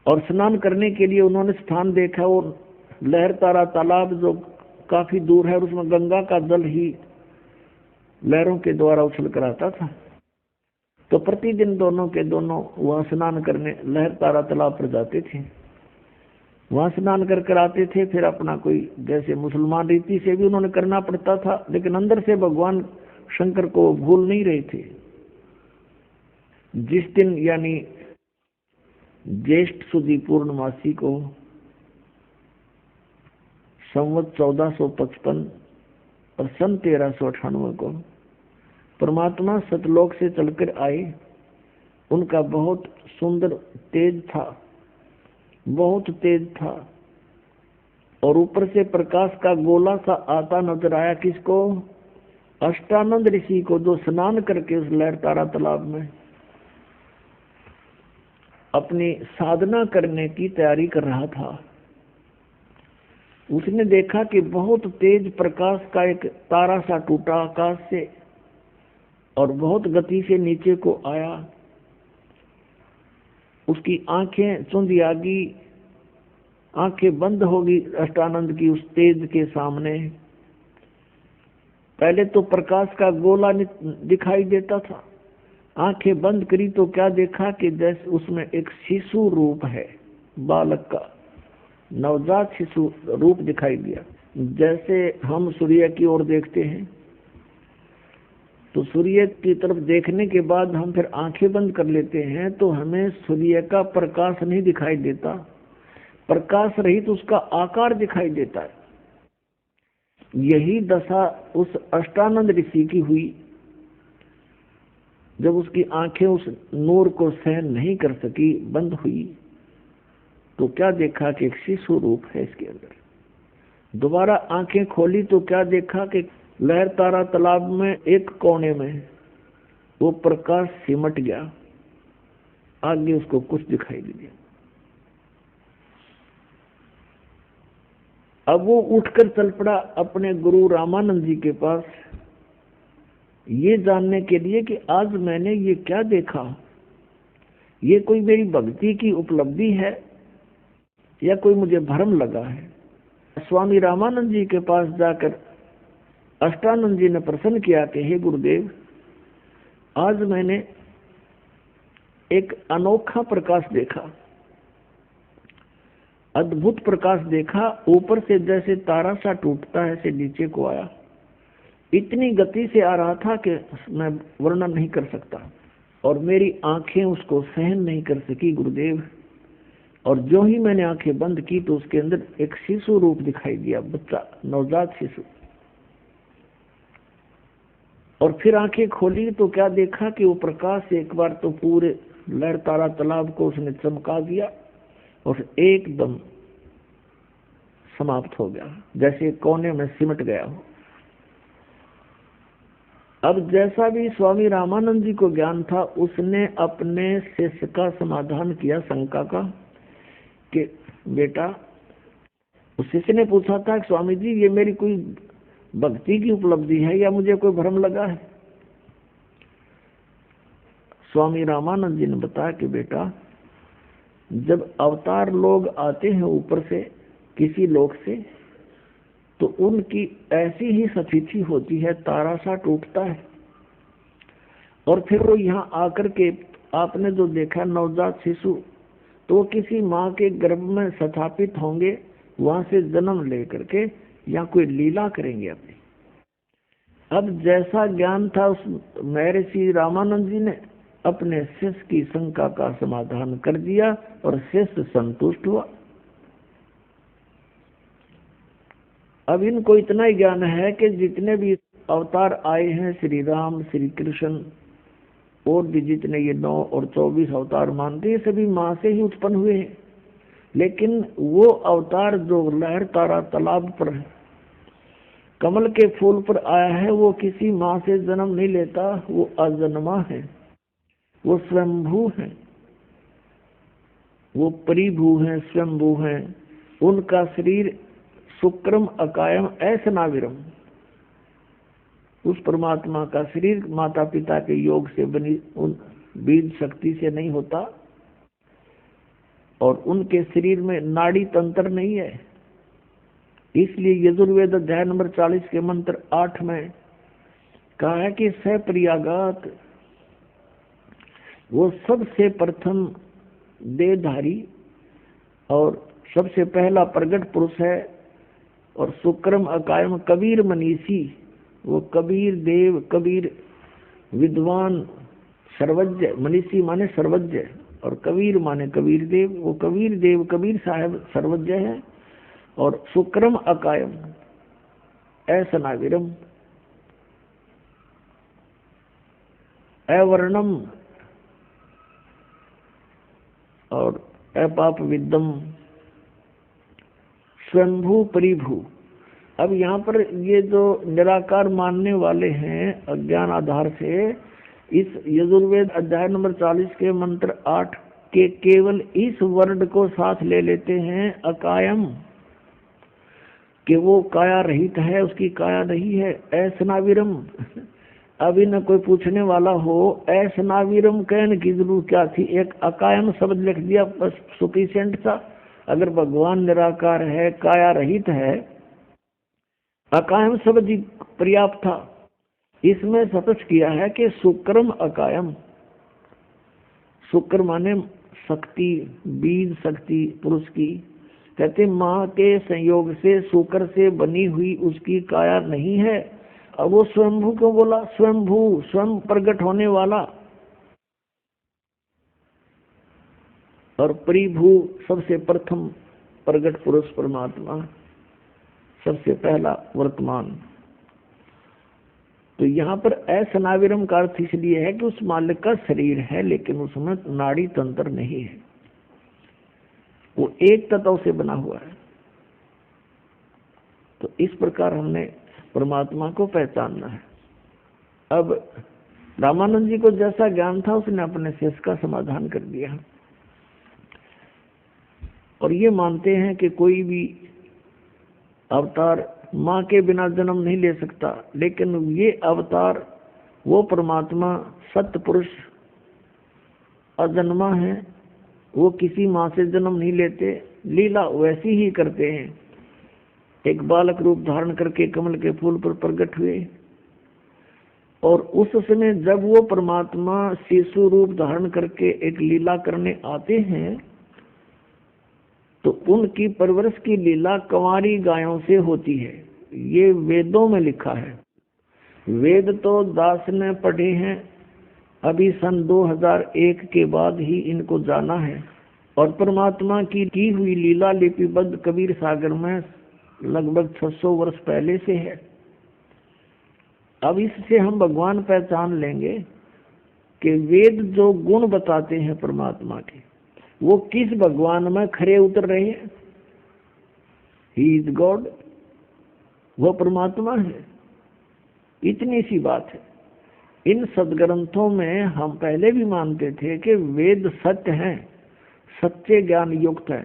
और स्नान करने के लिए उन्होंने स्थान देखा, वो लहर तारा तालाब जो काफी दूर है, उसमें गंगा का जल ही लहरों के द्वारा उछल कर आता था। तो प्रतिदिन दोनों के दोनों वहां स्नान करने लहर तारा तालाब पर जाते थे, वहां स्नान कर आते थे। फिर अपना कोई, जैसे मुसलमान रीति से भी उन्होंने करना पड़ता था, लेकिन अंदर से भगवान शंकर को भूल नहीं रहे थे। जिस दिन यानी ज्येष्ठ सुदी पूर्णमासी को संवत 1455 और सन 1398 को परमात्मा सतलोक से चलकर आए, उनका बहुत सुंदर तेज था बहुत तेज था और ऊपर से प्रकाश का गोला सा आता नजर आया। किसको? अष्टानंद ऋषि को, जो स्नान करके उस लहरतारा तालाब में अपनी साधना करने की तैयारी कर रहा था। उसने देखा कि बहुत तेज प्रकाश का एक तारा सा टूटा आकाश से और बहुत गति से नीचे को आया। उसकी आंखें चुंधी आ गई, आंखें बंद हो गई अष्टानंद की उस तेज के सामने। पहले तो प्रकाश का गोला दिखाई देता था, आंखें बंद करी तो क्या देखा कि जैसे उसमें एक शिशु रूप है, बालक का नवजात शिशु रूप दिखाई दिया। जैसे हम सूर्य की ओर देखते हैं तो सूर्य की तरफ देखने के बाद हम फिर आंखें बंद कर लेते हैं तो हमें सूर्य का प्रकाश नहीं दिखाई देता, प्रकाश रहित उसका आकार दिखाई देता है। यही दशा उस अष्टानंद ऋषि की हुई। जब उसकी आंखें उस नूर को सहन नहीं कर सकी, बंद हुई, तो क्या देखा कि एक शिशु रूप है इसके अंदर। दोबारा आंखें खोली तो क्या देखा कि लहरतारा तालाब में एक कोने में वो प्रकाश सिमट गया, आगे उसको कुछ दिखाई नहीं दिया। अब वो उठकर चल पड़ा अपने गुरु रामानंद जी के पास, ये जानने के लिए कि आज मैंने ये क्या देखा, ये कोई मेरी भक्ति की उपलब्धि है या कोई मुझे भ्रम लगा है। स्वामी रामानंद जी के पास जाकर अष्टानंद जी ने प्रश्न किया कि हे गुरुदेव, आज मैंने एक अनोखा प्रकाश देखा, अद्भुत प्रकाश देखा। ऊपर से जैसे तारा सा टूटता है से नीचे को आया, इतनी गति से आ रहा था कि मैं वर्णन नहीं कर सकता और मेरी आंखें उसको सहन नहीं कर सकी गुरुदेव। और जो ही मैंने आंखें बंद की तो उसके अंदर एक शिशु रूप दिखाई दिया, बच्चा, नवजात शिशु। और फिर आंखें खोली तो क्या देखा कि वो प्रकाश एक बार तो पूरे लहरतारा तालाब को उसने चमका दिया और एकदम समाप्त हो गया, जैसे कोने में सिमट गया हो। अब जैसा भी स्वामी रामानंद जी को ज्ञान था, उसने अपने शिष्य का समाधान किया शंका का कि बेटा, उस शिष्य ने पूछा था कि स्वामी जी, ये मेरी कोई भक्ति की उपलब्धि है या मुझे कोई भ्रम लगा है? स्वामी रामानंद जी ने बताया कि बेटा, जब अवतार लोग आते हैं ऊपर से किसी लोक से, तो उनकी ऐसी ही स्थिति होती है, तारा सा टूटता है और फिर वो यहाँ आकर के आपने जो देखा नवजात शिशु, तो वो किसी माँ के गर्भ में स्थापित होंगे, वहां से जन्म लेकर के या कोई लीला करेंगे अपनी। अब जैसा ज्ञान था उस महर्षि रामानंद जी ने अपने शिष्य की शंका का समाधान कर दिया और शिष्य संतुष्ट हुआ। अब इनको इतना ही ज्ञान है कि जितने भी अवतार आए हैं, श्री राम, श्री कृष्ण और भी जितने ये 9 और 24 अवतार मानते हैं, सभी माँ से ही उत्पन्न हुए हैं। लेकिन वो अवतार जो लहरतारा तालाब पर कमल के फूल पर आया है, वो किसी माँ से जन्म नहीं लेता, वो अजन्मा है, वो स्वयंभू है, वो परिभू है, स्वयंभू है। उनका शरीर शुक्रम अकायम ऐसनाविरम, उस परमात्मा का शरीर माता पिता के योग से बनी उन बीज शक्ति से नहीं होता और उनके शरीर में नाड़ी तंत्र नहीं है। इसलिए यजुर्वेद अध्याय नंबर 40 के मंत्र 8 में कहा है कि सप्रियागात, वो सबसे प्रथम देहधारी और सबसे पहला प्रगट पुरुष है। और शुक्रम अकायम कबीर मनीषी, वो कबीर देव, कबीर विद्वान, सर्वज्ञ, मनीषी माने सर्वज्ञ और कबीर माने कबीर देव। वो कबीर देव, कबीर साहब सर्वज्ञ है। और शुक्रम अकायम ऐसनाविरम, अवर्णम और अपाप विद्यम स्वयंभू परिभू। अब यहाँ पर ये जो निराकार मानने वाले हैं अज्ञान आधार से, इस यजुर्वेद अध्याय नंबर 40 के मंत्र 8 के केवल इस वर्ड को साथ ले लेते हैं अकायम, कि वो काया रहित है, उसकी काया नहीं है। ऐसनाविरम, अभी न कोई पूछने वाला हो ऐसनाविरम कहने की जरूरत क्या थी, एक अकायम शब्द लिख दिया बस सफिशिएंट था। अगर भगवान निराकार है, काया रहित है, अकायम शब्द ही पर्याप्त था। इसमें स्पष्ट किया है कि शुक्रम अकायम, शुक्र माने शक्ति, बीज शक्ति पुरुष की। कहते माँ के संयोग से शुक्र से बनी हुई उसकी काया नहीं है। अब वो स्वयंभू क्यों बोला? स्वयंभू, स्वयं प्रकट होने वाला। और परिभू, सबसे प्रथम प्रकट पुरुष परमात्मा, सबसे पहला वर्तमान। तो यहाँ पर असनाविरम का अर्थ इसलिए है कि उस मालिक का शरीर है लेकिन उसमें नाड़ी तंत्र नहीं है, वो एक तत्व से बना हुआ है। तो इस प्रकार हमने परमात्मा को पहचानना है। अब रामानंद जी को जैसा ज्ञान था उसने अपने से इसका समाधान कर दिया। और ये मानते हैं कि कोई भी अवतार माँ के बिना जन्म नहीं ले सकता, लेकिन ये अवतार वो परमात्मा सत्य पुरुष अजन्मा है, वो किसी माँ से जन्म नहीं लेते, लीला वैसी ही करते हैं। एक बालक रूप धारण करके कमल के फूल पर प्रकट हुए, और उस समय जब वो परमात्मा शिशु रूप धारण करके एक लीला करने आते हैं तो उनकी परवरिश की लीला कंवारी गायों से होती है। ये वेदों में लिखा है। वेद तो दास ने पढ़े हैं, अभी सन 2001 के बाद ही इनको जाना है। और परमात्मा की हुई लीला लिपिबद्ध कबीर सागर में लगभग 600 वर्ष पहले से है। अब इससे हम भगवान पहचान लेंगे कि वेद जो गुण बताते हैं परमात्मा के, वो किस भगवान में खरे उतर रहे हैं। ही इज गॉड, वो परमात्मा है। इतनी सी बात है। इन सदग्रंथों में हम पहले भी मानते थे कि वेद सत्य हैं, सच्चे ज्ञान युक्त है,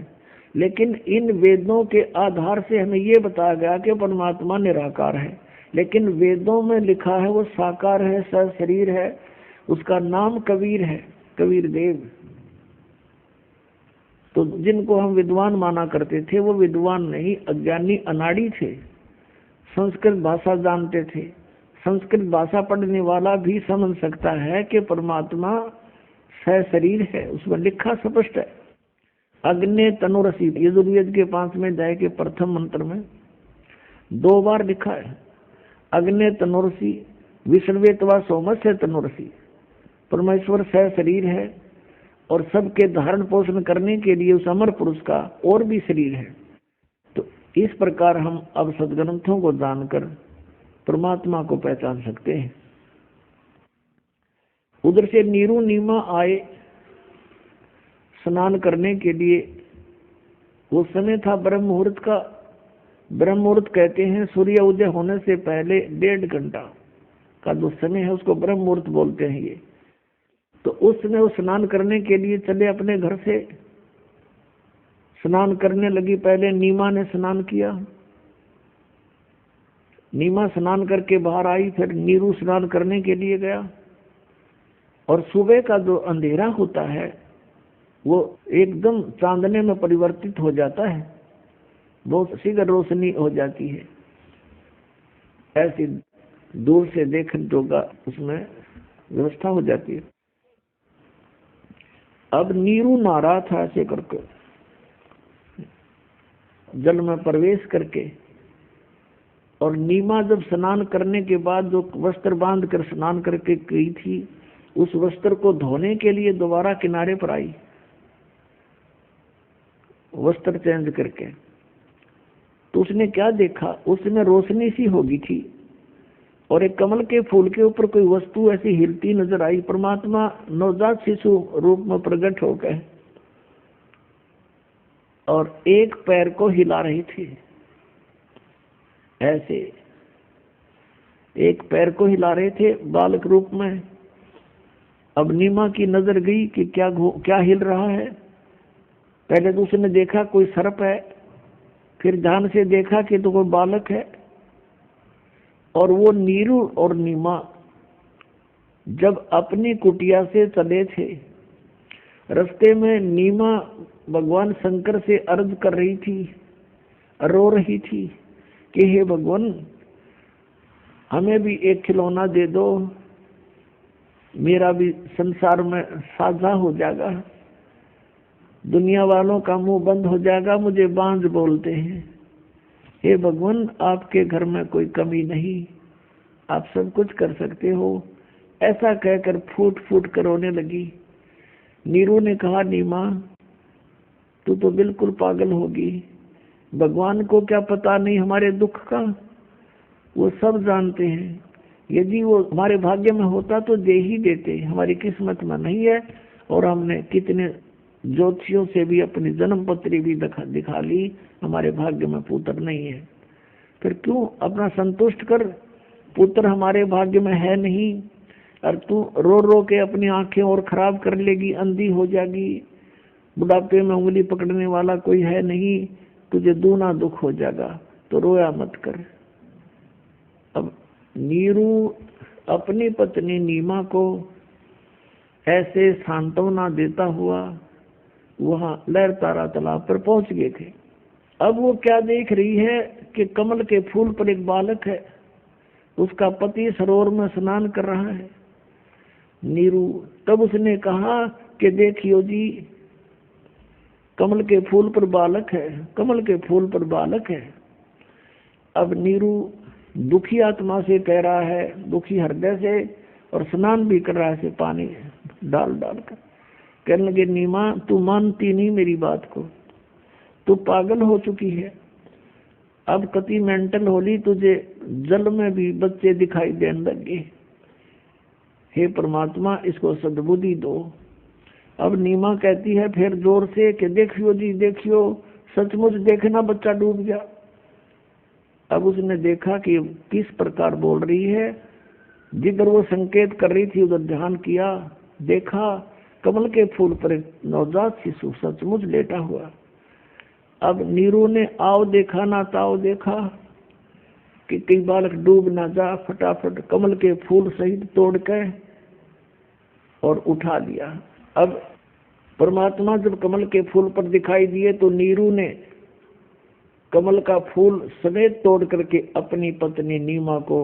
लेकिन इन वेदों के आधार से हमें ये बताया गया कि परमात्मा निराकार है, लेकिन वेदों में लिखा है वो साकार है, सशरीर है, उसका नाम कबीर है, कबीर देव। तो जिनको हम विद्वान माना करते थे वो विद्वान नहीं, अज्ञानी अनाड़ी थे। संस्कृत भाषा जानते थे। संस्कृत भाषा पढ़ने वाला भी समझ सकता है कि परमात्मा सशरीर है, उसमें लिखा स्पष्ट है। अग्नि तनुरसी यजुर्वेद के 5वें अध्याय के प्रथम मंत्र में 2 बार लिखा है। अग्नि तनुरसी विश्वेत्वा सोमस्य तनुरसी, परमेश्वर सशरीर है और सबके धारण पोषण करने के लिए उस अमर पुरुष का और भी शरीर है। तो इस प्रकार हम अब सदग्रंथों को जानकर परमात्मा को पहचान सकते हैं। उधर से नीरू नीमा आए स्नान करने के लिए। वो समय था ब्रह्म मुहूर्त का। ब्रह्म मुहूर्त कहते हैं सूर्य उदय होने से पहले 1.5 घंटा का जो समय है उसको ब्रह्म मुहूर्त बोलते हैं ये। तो उस समय वो स्नान करने के लिए चले अपने घर से। स्नान करने लगी, पहले नीमा ने स्नान किया। नीमा स्नान करके बाहर आई, फिर नीरू स्नान करने के लिए गया। और सुबह का जो अंधेरा होता है वो एकदम चांदने में परिवर्तित हो जाता है, बहुत शीघ्र रोशनी हो जाती है। ऐसी दूर से देखने जोगा उसमें व्यवस्था हो जाती है। अब नीरू नारा था ऐसे करके जल में प्रवेश करके। और नीमा जब स्नान करने के बाद जो वस्त्र बांध कर स्नान करके गई थी, उस वस्त्र को धोने के लिए दोबारा किनारे पर आई, वस्त्र चेंज करके। तो उसने क्या देखा, उसमें रोशनी सी होगी थी और एक कमल के फूल के ऊपर कोई वस्तु ऐसी हिलती नजर आई। परमात्मा नवजात शिशु रूप में प्रकट हो गए और एक पैर को हिला रही थी, ऐसे एक पैर को हिला रहे थे बालक रूप में। अब नीमा की नजर गई कि क्या हिल रहा है। पहले तो उसने देखा कोई सर्प है, फिर ध्यान से देखा कि तो कोई बालक है। और वो नीरू और नीमा जब अपनी कुटिया से चले थे, रास्ते में नीमा भगवान शंकर से अर्ज कर रही थी, रो रही थी कि हे भगवान, हमें भी एक खिलौना दे दो, मेरा भी संसार में साझा हो जाएगा, दुनिया वालों का मुंह बंद हो जाएगा, मुझे बांझ बोलते हैं। हे भगवान, आपके घर में कोई कमी नहीं, आप सब कुछ कर सकते हो। ऐसा कहकर फूट फूट कर रोने लगी। नीरू ने कहा, नीमा तू तो बिल्कुल पागल होगी, भगवान को क्या पता नहीं हमारे दुख का, वो सब जानते हैं। यदि वो हमारे भाग्य में होता तो दे ही देते, हमारी किस्मत में नहीं है। और हमने कितने ज्योतिषियों से भी अपनी जन्म पत्री भी दिखा ली, हमारे भाग्य में पुत्र नहीं है। फिर क्यों अपना संतुष्ट कर, पुत्र हमारे भाग्य में है नहीं, और तू रो रो के अपनी आंखें और खराब कर लेगी, अंधी हो जाएगी, बुढ़ापे में उंगली पकड़ने वाला कोई है नहीं, तुझे दूना दुख हो जाएगा, तो रोया मत कर। अब नीरू अपनी पत्नी नीमा को ऐसे सांत्वना देता हुआ वहां लहरतारा तालाब पर पहुंच गए थे। अब वो क्या देख रही है कि कमल के फूल पर एक बालक है, उसका पति सरोवर में स्नान कर रहा है। नीरू तब उसने कहा कि देखियो जी, कमल के फूल पर बालक है, कमल के फूल पर बालक है। अब नीरू दुखी आत्मा से कह रहा है, दुखी हृदय से, और स्नान भी कर रहा है पानी डाल डाल कर। कहने लगे, नीमा तू मानती नहीं मेरी बात को, तू पागल हो चुकी है, अब कति मेंटल होली, तुझे जल में भी बच्चे दिखाई देने लगे। हे परमात्मा, इसको सद्बुद्धि दो। अब नीमा कहती है फिर जोर से कि देखियो जी देखियो, सचमुच देखना बच्चा डूब गया। अब उसने देखा कि किस प्रकार बोल रही है, जिधर वो संकेत कर रही थी उधर ध्यान किया, देखा कमल के फूल पर एक नवजात शिशु सचमुच लेटा हुआ। अब नीरू ने आओ देखा ना ताओ देखा कि कई बालक डूब ना जा, फटाफट कमल के फूल सहित तोड़ के और उठा लिया। अब परमात्मा जब कमल के फूल पर दिखाई दिए तो नीरू ने कमल का फूल समेत तोड़ करके अपनी पत्नी नीमा को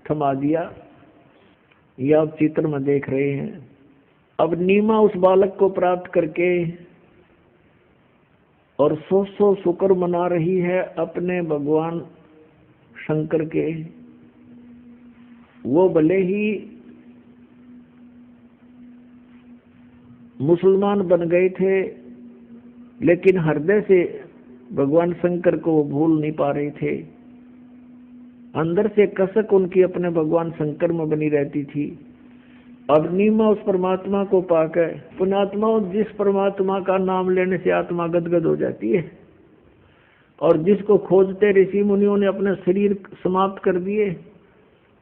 थमा दिया। यह आप चित्र में देख रहे हैं। अब नीमा उस बालक को प्राप्त करके और सौ शुक्र मना रही है अपने भगवान शंकर के। वो भले ही मुसलमान बन गए थे, लेकिन हृदय से भगवान शंकर को वो भूल नहीं पा रहे थे। अंदर से कसक उनकी अपने भगवान शंकर में बनी रहती थी। अब नीमा उस परमात्मा को पाकर, पुण्यात्मा जिस परमात्मा का नाम लेने से आत्मा गदगद हो जाती है, और जिसको खोजते ऋषि मुनियों ने अपने शरीर समाप्त कर दिए,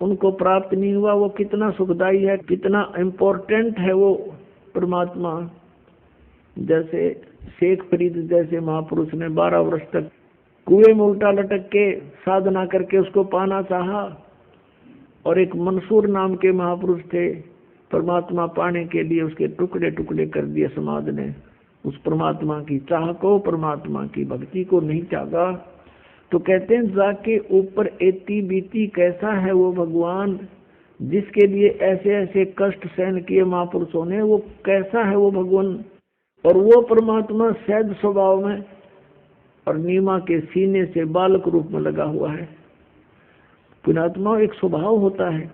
उनको प्राप्त नहीं हुआ, वो कितना सुखदाई है, कितना इम्पोर्टेंट है वो परमात्मा। जैसे शेख फरीद जैसे महापुरुष ने 12 वर्ष तक कुएं में उल्टा लटक के साधना करके उसको पाना चाहा, और एक मंसूर नाम के महापुरुष थे, परमात्मा पाने के लिए उसके टुकड़े टुकड़े कर दिए समाज ने। उस परमात्मा की चाह को, परमात्मा की भक्ति को नहीं चाहा। तो कहते हैं, जाके ऊपर एती बीती कैसा है वो भगवान, जिसके लिए ऐसे ऐसे कष्ट सहन किए महापुरुषों ने, वो कैसा है वो भगवान। और वो परमात्मा सहज स्वभाव में और नीमा के सीने से बालक रूप में लगा हुआ है। पुण्यात्मा एक स्वभाव होता है,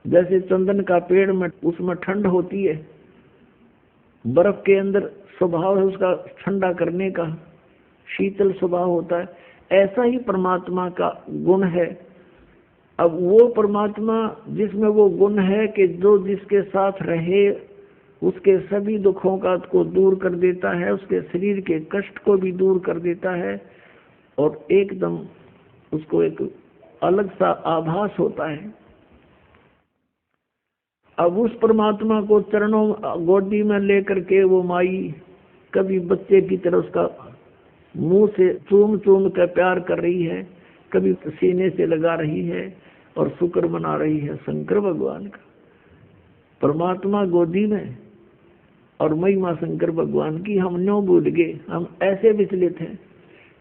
जैसे चंदन का पेड़ में उसमें ठंड होती है, बर्फ के अंदर स्वभाव है उसका ठंडा करने का, शीतल स्वभाव होता है, ऐसा ही परमात्मा का गुण है। अब वो परमात्मा जिसमें वो गुण है कि जो जिसके साथ रहे उसके सभी दुखों का को दूर कर देता है, उसके शरीर के कष्ट को भी दूर कर देता है और एकदम उसको एक अलग सा आभास होता है। अब उस परमात्मा को चरणों गोदी में लेकर के वो माई कभी बच्चे की तरह उसका मुंह से चूम चूम कर प्यार कर रही है, कभी सीने से लगा रही है और शुक्र मना रही है शंकर भगवान का। परमात्मा गोदी में और महिमा शंकर भगवान की हम न्यों भूल गए, हम ऐसे विचलित हैं।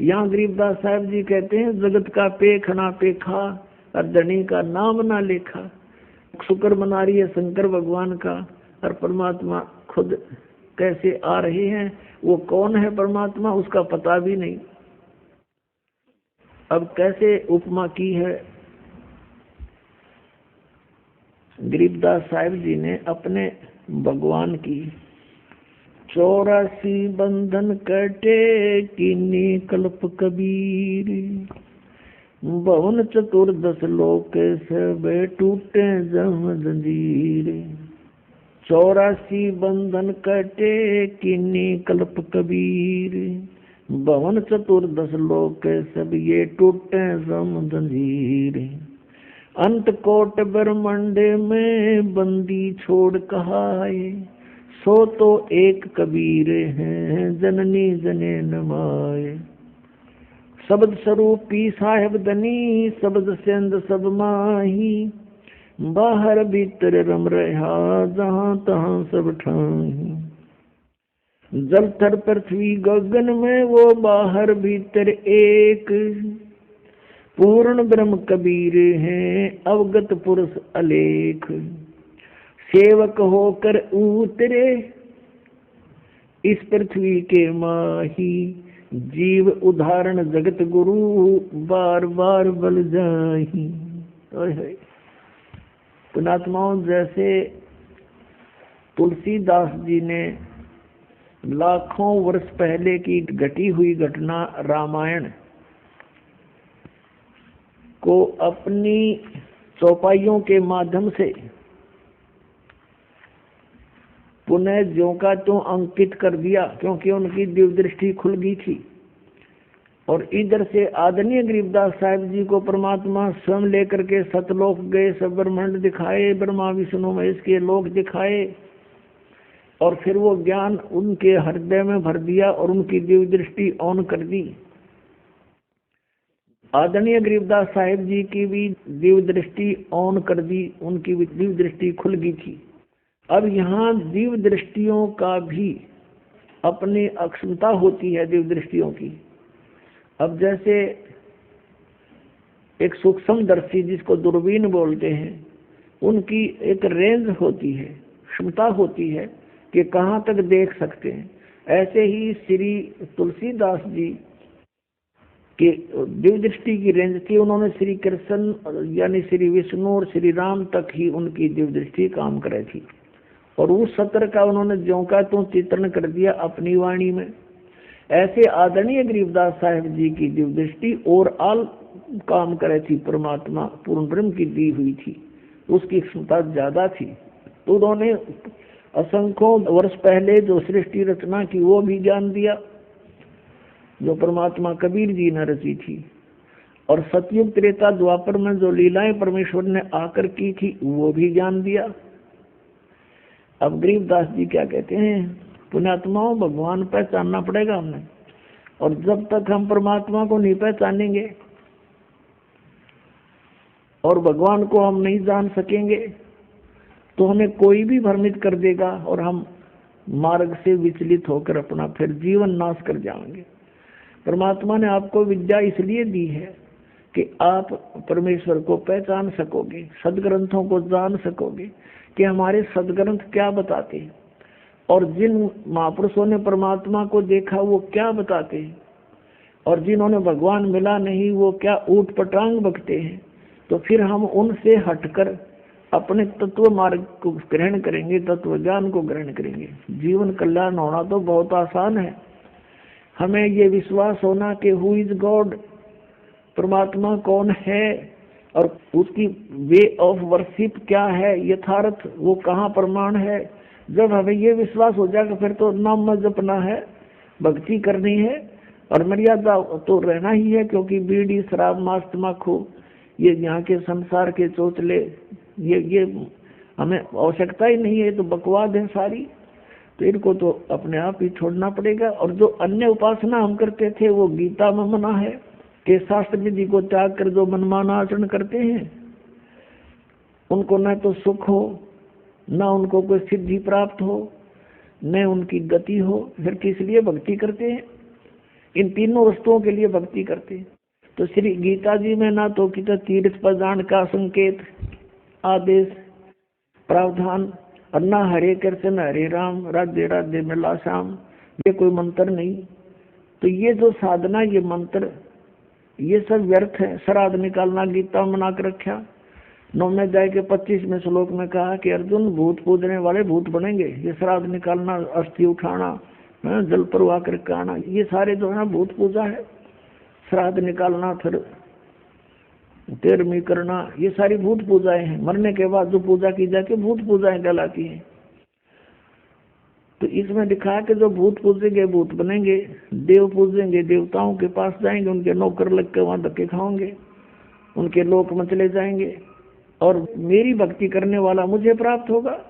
यहाँ गरीबदास साहब जी कहते हैं, जगत का पेख ना पेखा और धनी का नाम ना लेखा। शुक्र मना रही है शंकर भगवान का और परमात्मा खुद कैसे आ रहे हैं, वो कौन है परमात्मा उसका पता भी नहीं। अब कैसे उपमा की है गरीबदास साहिब जी ने अपने भगवान की। 84 बंधन कटे कीनी कल्प कबीर, भवन चतुर्दश लोक सब टूटे जम जंजीर। 84 बंधन कटे कीनी कल्प कबीर, भवन चतुर्दश लोक सब ये टूटे जम जंजीर। अंत कोट ब्रह्मांड में बंदी छोड़ कहाए, सो तो एक कबीर है जननी जने नमाए। शब्द स्वरूपी साहेब दनी शब्द सेंद सब माही, बाहर भीतर रम रहा जहां तहां सब ठाही। जल थर पृथ्वी गगन में वो बाहर भीतर एक, पूर्ण ब्रह्म कबीर हैं अवगत पुरुष अलेख। सेवक होकर उतरे इस पृथ्वी के माही, जीव उदाहरण जगत गुरु बार बार बल जाही। पुणात्माओं, जैसे तुलसीदास जी ने लाखों वर्ष पहले की घटी हुई घटना रामायण को अपनी चौपाइयों के माध्यम से पुनः ज्यों का त्यों अंकित कर दिया, क्योंकि उनकी दिव्य दृष्टि खुल गई थी। और इधर से आदरणीय गरीबदास साहिब जी को परमात्मा स्वयं लेकर के सतलोक गए, सब ब्रह्मांड दिखाए, ब्रह्मा विष्णु महेश के लोक दिखाए और फिर वो ज्ञान उनके हृदय में भर दिया और उनकी दिव्य दृष्टि ऑन कर दी। आदरणीय गरीबदास साहिब जी की भी दिव्य दृष्टि ऑन कर दी, उनकी भी दिव्य दृष्टि खुल गई थी। अब यहाँ दिव्य दृष्टियों का भी अपनी अक्षमता होती है, दिव्य दृष्टियों की। अब जैसे एक सूक्ष्मदर्शी जिसको दूरबीन बोलते हैं, उनकी एक रेंज होती है, क्षमता होती है कि कहाँ तक देख सकते हैं। ऐसे ही श्री तुलसीदास जी कि दिव्य दृष्टि की रेंज थी, उन्होंने श्री कृष्ण यानी श्री विष्णु और श्री राम तक ही उनकी दिव्य दृष्टि काम कर रही थी और उस सत्र का उन्होंने ज्यों का त्यों चित्रण कर दिया अपनी वाणी में। ऐसे आदरणीय गरीबदास साहिब जी की दिव्य दृष्टि और आल काम करे थी, परमात्मा पूर्ण ब्रह्म की दी हुई थी, उसकी क्षमता ज्यादा थी। तो उन्होंने असंख्यों वर्ष पहले जो सृष्टि रचना की वो भी ज्ञान दिया जो परमात्मा कबीर जी ने रची थी, और सतयुग त्रेता द्वापर में जो लीलाएं परमेश्वर ने आकर की थी वो भी ज्ञान दिया। अब गरीबदास जी क्या कहते हैं, पुण्यात्माओं भगवान पहचानना पड़ेगा हमें, और जब तक हम परमात्मा को नहीं पहचानेंगे और भगवान को हम नहीं जान सकेंगे तो हमें कोई भी भ्रमित कर देगा और हम मार्ग से विचलित होकर अपना फिर जीवन नाश कर जाएंगे। परमात्मा ने आपको विद्या इसलिए दी है कि आप परमेश्वर को पहचान सकोगे, सदग्रंथों को जान सकोगे कि हमारे सदग्रंथ क्या बताते हैं और जिन महापुरुषों ने परमात्मा को देखा वो क्या बताते हैं और जिन्होंने भगवान मिला नहीं वो क्या ऊट पटांग बकते हैं। तो फिर हम उनसे हटकर अपने तत्व मार्ग को ग्रहण करेंगे, तत्व ज्ञान को ग्रहण करेंगे। जीवन कल्याण होना तो बहुत आसान है। हमें ये विश्वास होना कि हु इज गॉड, परमात्मा कौन है और उसकी वे ऑफ वर्शिप क्या है, यथार्थ वो कहाँ प्रमाण है, जब हमें ये विश्वास हो जाएगा फिर तो नाम मत जपना है, भक्ति करनी है और मर्यादा तो रहना ही है, क्योंकि बीड़ी शराब मांस तम्बाकू ये यहाँ के संसार के चोचले ये हमें आवश्यकता ही नहीं है, तो बकवाद है सारी, तो इनको तो अपने आप ही छोड़ना पड़ेगा। और जो अन्य उपासना हम करते थे वो गीता में मना है कि शास्त्र विधि को त्याग कर जो मनमाना आचरण करते हैं उनको न तो सुख हो, न उनको कोई सिद्धि प्राप्त हो, न उनकी गति हो, फिर किस लिए भक्ति करते हैं? इन तीनों वस्तुओं के लिए भक्ति करते हैं। तो श्री गीता जी में ना तो कितना तीर्थ पर जान का संकेत आदेश प्रावधान और ना हरे कृष्ण हरे राम राधे राधे मिला श्याम, ये कोई मंत्र नहीं। तो ये जो साधना ये मंत्र ये सब व्यर्थ है। श्राद्ध निकालना गीता मना कर रखा। 9वें अध्याय के 25वें श्लोक में कहा कि अर्जुन भूत पूजने वाले भूत बनेंगे। ये श्राद्ध निकालना, अस्थि उठाना, जल प्रवाह करके आना, ये सारे जो है भूत पूजा है। श्राद्ध निकालना, फिर तेरहवीं करना, ये सारी भूत पूजाएं हैं। मरने के बाद जो पूजा की जाती है भूत पूजाएं कहलाती हैं। तो इसमें लिखा है कि जो भूत पूजेंगे भूत बनेंगे, देव पूजेंगे देवताओं के पास जाएंगे, उनके नौकर लग के वहां धक्के खाओगे, उनके लोक में चले जाएंगे और मेरी भक्ति करने वाला मुझे प्राप्त होगा।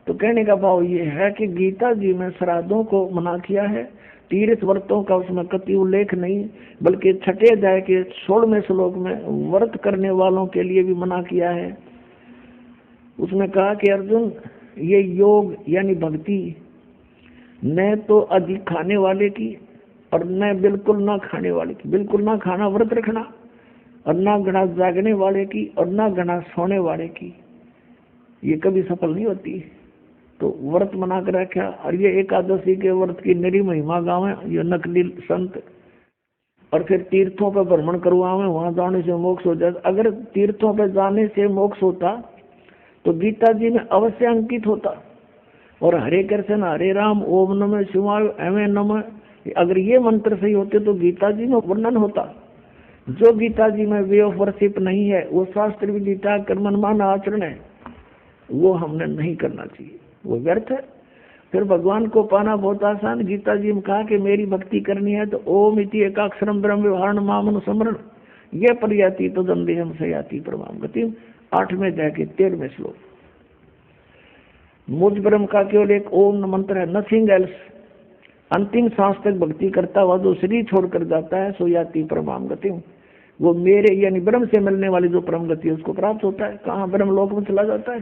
तो कहने का भाव ये है कि गीता जी में श्राद्धों को मना किया है, तीर्थ व्रतों का उसमें कति उल्लेख नहीं, बल्कि 6वें अध्याय के 16वें श्लोक में व्रत करने वालों के लिए भी मना किया है। उसमें कहा कि अर्जुन ये योग यानी भक्ति न तो अधिक खाने वाले की और न बिल्कुल ना खाने वाले की, बिल्कुल ना खाना व्रत रखना, और ना घना जागने वाले की और ना घना सोने वाले की, ये कभी सफल नहीं होती। तो व्रत मना कर रखा। और ये एकादशी के व्रत की निरी महिमा गावे ये नकली संत, और फिर तीर्थों पर भ्रमण करवावे, वहां जाने से मोक्ष हो जाता। अगर तीर्थों पर जाने से मोक्ष होता तो गीता जी में अवश्य अंकित होता। और हरे कृष्ण हरे राम ओम नमः शिवाय एवं नमः, अगर ये मंत्र सही होते तो गीता जी में वर्णन होता। जो गीता जी में वे ऑफ वर्शिप नहीं है, वो शास्त्र विधि त्याग कर मनमाना आचरण है, वो हमने नहीं करना चाहिए, वो व्यर्थ है। फिर भगवान को पाना बहुत आसान। गीता जी में कहा कि मेरी भक्ति करनी है तो ओम इति एकाक्षरम ब्रह्म व्यवहार मामन समरण ये पर्याति तो दंदेहम से याति परमाम गति। 8वें अध्याय के 13वें श्लोक। मुझ ब्रह्म का केवल एक ओम मंत्र है, नथिंग एल्स। अंतिम सांस तक भक्ति करता हुआ जो शरीर छोड़कर जाता है सो याति परमाम गति, वो मेरे यानी ब्रह्म से मिलने वाली जो परम गति है उसको प्राप्त होता है। कहाँ ब्रह्म लोक में चला जाता है।